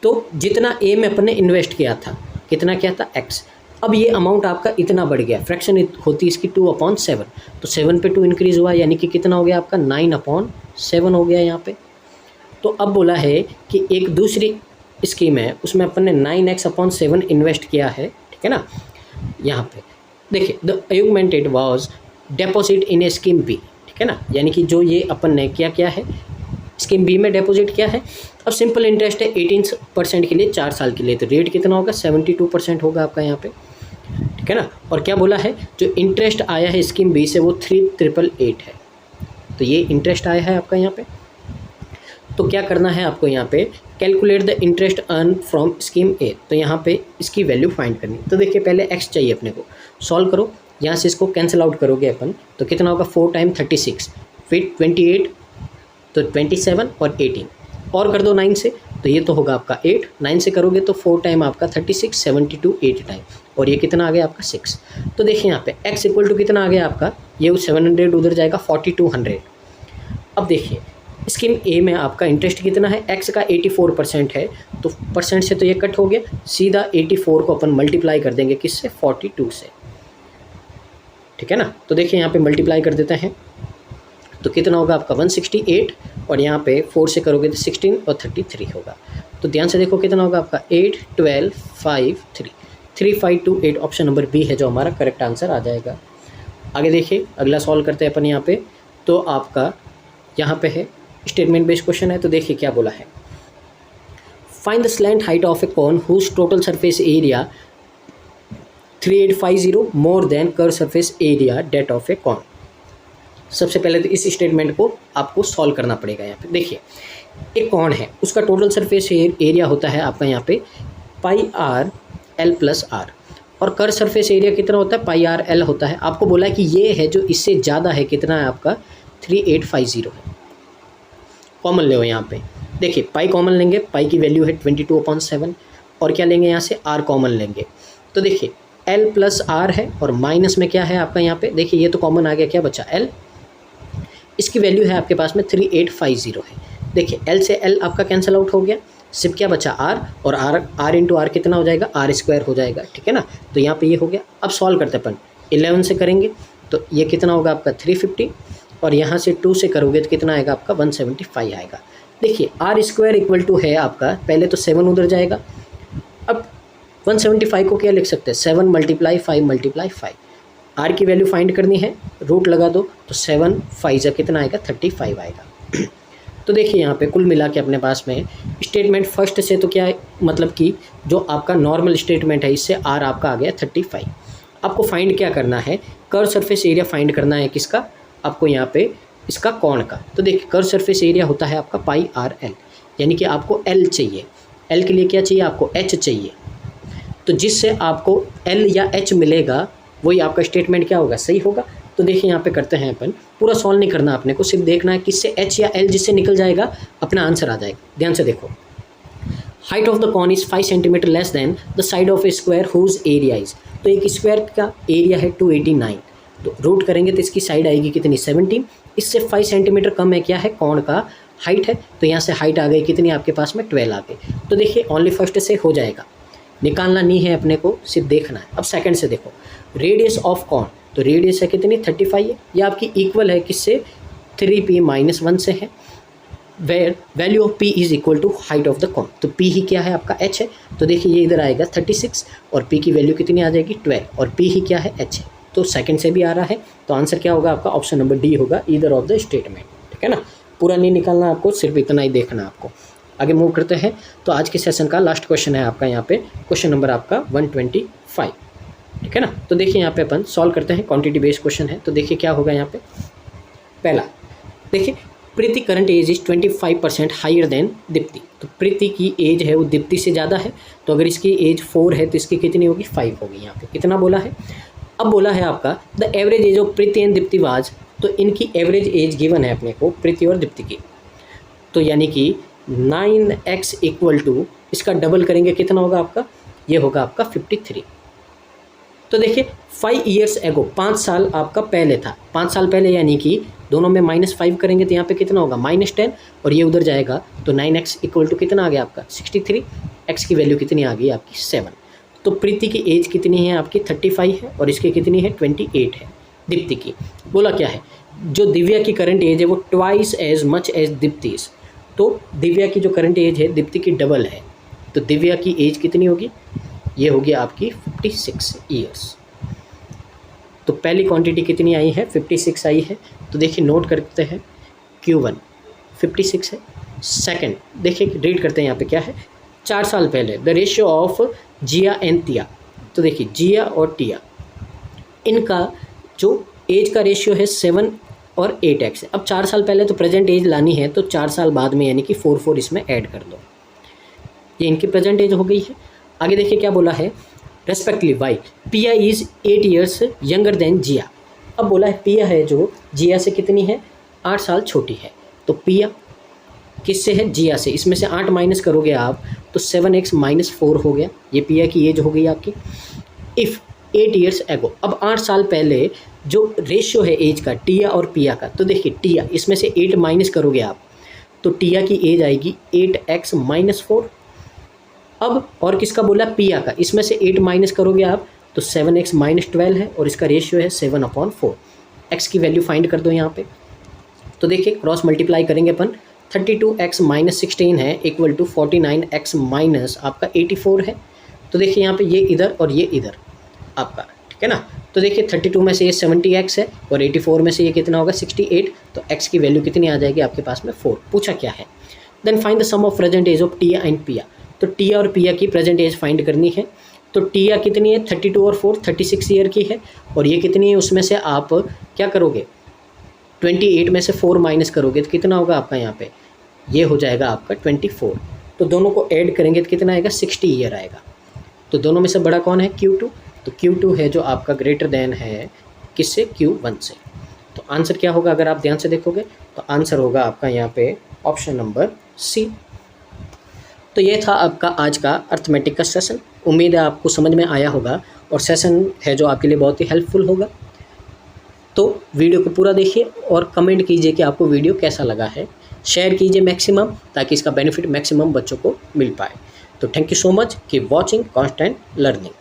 तो जितना ए में अपने इन्वेस्ट किया था, कितना किया था एक्स, अब ये अमाउंट आपका इतना बढ़ गया, फ्रैक्शन होती है इसकी 2/7, तो 7 पे 2 इंक्रीज़ हुआ, यानी कि कितना हो गया आपका 9/7 हो गया यहाँ पे। तो अब बोला है कि एक दूसरी स्कीम है, उसमें अपन ने 9x/7 इन्वेस्ट किया है, ठीक है ना। यहाँ पे देखिए the augmented was deposit in a scheme B, ठीक है ना, यानी कि जो ये अपन ने क्या है स्कीम बी में डेपोजिट किया है। अब सिंपल इंटरेस्ट है 18% के लिए 4 साल के लिए, तो रेट कितना होगा 72% होगा आपका यहाँ पे, ठीक है ना। और क्या बोला है, जो इंटरेस्ट आया है स्कीम बी से वो 3888 है, तो ये इंटरेस्ट आया है आपका यहाँ पे। तो क्या करना है आपको यहाँ पे, calculate the interest earn from scheme A, तो यहाँ पे इसकी वैल्यू फाइंड करनी। तो देखिए पहले एक्स चाहिए अपने को, सॉल्व करो, यहाँ से इसको कैंसिल आउट करोगे अपन, तो कितना होगा 4 × 36 फिर 28, तो 27 और 18 और कर दो 9 से, तो ये तो होगा आपका 8, 9 से करोगे तो 4 टाइम आपका 36, 72 8 टाइम, और ये कितना आ गया आपका 6। तो देखिए यहाँ पे x इक्वल टू कितना आ गया आपका, ये 700 उधर जाएगा 4200। अब देखिए स्कीम ए में आपका इंटरेस्ट कितना है, x का 84% है, तो परसेंट से तो ये कट हो गया, सीधा 84 को अपन मल्टीप्लाई कर देंगे किससे 42 से, ठीक है ना। तो देखिए यहाँ पे मल्टीप्लाई कर देते हैं, तो कितना होगा आपका 168, और यहाँ पे 4 से करोगे तो 16 और 33 होगा। तो ध्यान से देखो कितना होगा आपका 8 12 5 3 3528, ऑप्शन नंबर बी है जो हमारा करेक्ट आंसर आ जाएगा। आगे देखिए अगला सॉल्व करते हैं अपन यहाँ पे, तो आपका यहाँ पे है स्टेटमेंट बेस्ड क्वेश्चन है। तो देखिए क्या बोला है, find the slant height of a cone whose total surface area 3850 more than curve surface area that of a cone. सबसे पहले तो इस स्टेटमेंट को आपको सॉल्व करना पड़ेगा। यहाँ पे देखिए एक कौन है, उसका टोटल सरफेस एरिया होता है आपका यहाँ पे पाई आर एल प्लस आर, और कर सरफेस एरिया कितना होता है पाई आर एल होता है। आपको बोला है कि ये है जो इससे ज़्यादा है, कितना है आपका 3850 है। कॉमन ले यहाँ पे देखिए पाई कॉमन लेंगे, पाई की वैल्यू है 22/7, और क्या लेंगे यहाँ से आर कॉमन लेंगे। तो देखिए एल प्लस आर है और माइनस में क्या है आपका यहाँ पे, देखिए ये तो कॉमन आ गया, क्या बचा एल, इसकी वैल्यू है आपके पास में 3850 है। देखिए एल से एल आपका कैंसिल आउट हो गया, सिर्फ क्या बचा आर, और आर इंटू आर कितना हो जाएगा आर स्क्वायर हो जाएगा, ठीक है ना। तो यहाँ पे ये हो गया। अब सॉल्व करते अपन 11 से करेंगे तो ये कितना होगा आपका 350, और यहाँ से 2 से करोगे तो कितना आएगा आपका 175 आएगा। देखिए आर स्क्वायर इक्वल टू है आपका, पहले तो 7 उधर जाएगा, अब 175 को क्या लिख सकते हैं 7 × 5 × 5। आर की वैल्यू फाइंड करनी है, रूट लगा दो तो 7 5 जा कितना आएगा 35 आएगा। तो देखिए यहाँ पे कुल मिला के अपने पास में स्टेटमेंट फर्स्ट से तो क्या है, मतलब कि जो आपका नॉर्मल स्टेटमेंट है इससे आर आपका आ गया 35। आपको फाइंड क्या करना है, कर्व सरफेस एरिया फाइंड करना है किसका, आपको यहाँ पे इसका कौन का। तो देखिए कर्व सरफेस एरिया होता है आपका पाई आर एल, यानी कि आपको एल चाहिए, एल के लिए क्या चाहिए आपको एच चाहिए। तो जिससे आपको एल या एच मिलेगा वही आपका स्टेटमेंट क्या होगा सही होगा। तो देखिए यहाँ पे करते हैं अपन, पूरा सॉल्व नहीं करना अपने को, सिर्फ देखना है किससे एच या एल जिससे निकल जाएगा अपना आंसर आ जाएगा। ध्यान से देखो, height of the cone is 5 centimetre less than the side of a square whose area is. तो एक स्क्वायर का एरिया है 289, तो रूट करेंगे तो इसकी साइड आएगी कितनी 17, इससे 5 सेंटीमीटर कम है क्या है कॉन का हाइट है, तो यहाँ से हाइट आ गई कितनी आपके पास में 12 आ गई। तो देखिए ओनली फर्स्ट से हो जाएगा, निकालना नहीं है अपने को, सिर्फ देखना है। अब सेकंड से देखो, रेडियस ऑफ कॉन, तो रेडियस है कितनी 35 है, ये आपकी इक्वल है किससे 3p-1 से है, where value of p is equal to height of the cone. तो p ही क्या है आपका h है, तो देखिए ये इधर आएगा 36 और p की वैल्यू कितनी आ जाएगी 12, और p ही क्या है h है, तो सेकंड से भी आ रहा है। तो आंसर क्या होगा आपका ऑप्शन नंबर डी होगा, ईदर ऑफ द स्टेटमेंट, ठीक है ना। पूरा नहीं निकालना आपको, सिर्फ इतना ही देखना आपको। आगे मूव करते हैं, तो आज के सेशन का लास्ट क्वेश्चन है आपका यहाँ पे क्वेश्चन नंबर आपका 125, ठीक है ना। तो देखिए यहाँ पे अपन सॉल्व करते हैं, क्वांटिटी बेस्ड क्वेश्चन है। तो देखिए क्या होगा यहाँ पे, पहला देखिए Preeti current age is 25% higher than Deepti. तो प्रीति की एज है वो दीप्ति से ज़्यादा है, तो अगर इसकी एज 4 है तो इसकी कितनी होगी 5 होगी। यहाँ पे कितना बोला है, अब बोला है आपका the average age of Preeti and Deepti was, तो इनकी एवरेज एज गिवन है अपने को प्रीति और दीप्ति की, तो यानी कि 9x इक्वल टू इसका डबल करेंगे कितना होगा आपका, ये होगा आपका 53। तो देखिए 5 ईयर्स एगो, 5 साल आपका पहले था, 5 साल पहले, यानी कि दोनों में -5 करेंगे तो यहाँ पे कितना होगा -10, और ये उधर जाएगा तो 9x इक्वल टू कितना आ गया आपका 63, x की वैल्यू कितनी आ गई आपकी 7। तो प्रीति की एज कितनी है आपकी 35 है, और इसकी कितनी है 28 है दीप्ति की। बोला क्या है, जो दिव्या की करंट एज है वो ट्वाइस एज मच एज दीप्तिस, तो दिव्या की जो करंट एज है दीप्ति की डबल है, तो दिव्या की एज कितनी होगी, ये होगी आपकी 56 ईयर्स। तो पहली क्वांटिटी कितनी आई है 56 आई है, तो देखिए नोट करते हैं Q1 56 है। सेकंड देखिए रीड करते हैं यहाँ पे क्या है, 4 साल पहले the ratio of Jiya and Tiya. तो देखिए जिया और टिया इनका जो एज का रेशियो है 7 और 8x है। अब 4 साल पहले तो प्रेजेंट एज लानी है, तो 4 साल बाद में यानी कि 4 इसमें ऐड कर दो, ये इनकी प्रेजेंट एज हो गई है। आगे देखिए क्या बोला है, रेस्पेक्टली वाई पिया इज़ 8 ईयर्स यंगर देन जिया। अब बोला है पिया है जो जिया से कितनी है 8 साल छोटी है, तो पिया किससे है जिया से, इसमें से 8 माइनस करोगे आप तो 7x - 4 हो गया, ये पिया की एज हो गई आपकी। इफ़ 8 ईयर्स एगो, अब 8 साल पहले जो रेशियो है एज का टिया और पिया का, तो देखिए टिया इसमें से 8 माइनस करोगे आप तो टिया की एज आएगी 8x - 4। अब और किसका बोला पिया का, इसमें से 8 माइनस करोगे आप तो 7x - 12 है, और इसका रेशियो है 7/4। x की वैल्यू फाइंड कर दो यहाँ पे, तो देखिए क्रॉस मल्टीप्लाई करेंगे अपन, 32x - 16 है इक्वल टू 49x माइनस आपका 84 है। तो देखिए यहाँ पे ये इधर और ये इधर आपका, ठीक है ना। तो देखिए 32 में से ये 70x है और 84 में से ये कितना होगा 68, तो x की वैल्यू कितनी आ जाएगी आपके पास में 4। पूछा क्या है, then find the sum of present age of Tiya and Piya. तो टिया और पिया की प्रेजेंट एज फाइंड करनी है, तो टिया कितनी है 32 और 4 36 ईयर की है, और ये कितनी है उसमें से आप क्या करोगे 28 में से 4 माइनस करोगे तो कितना होगा आपका यहाँ पे, ये हो जाएगा आपका 24। तो दोनों को ऐड करेंगे तो कितना आएगा, 60 ईयर आएगा। तो दोनों में से बड़ा कौन है, Q2। तो Q2 है जो आपका ग्रेटर देन है किससे, Q1 से। तो आंसर क्या होगा, अगर आप ध्यान से देखोगे तो आंसर होगा आपका यहाँ पे ऑप्शन नंबर सी। तो ये था आपका आज का अर्थमेटिक का सेशन। उम्मीद है आपको समझ में आया होगा और सेशन है जो आपके लिए बहुत ही हेल्पफुल होगा। तो वीडियो को पूरा देखिए और कमेंट कीजिए कि आपको वीडियो कैसा लगा है। शेयर कीजिए मैक्सिमम, ताकि इसका बेनिफिट मैक्सिमम बच्चों को मिल पाए। तो thank you so much, keep watching constant learning.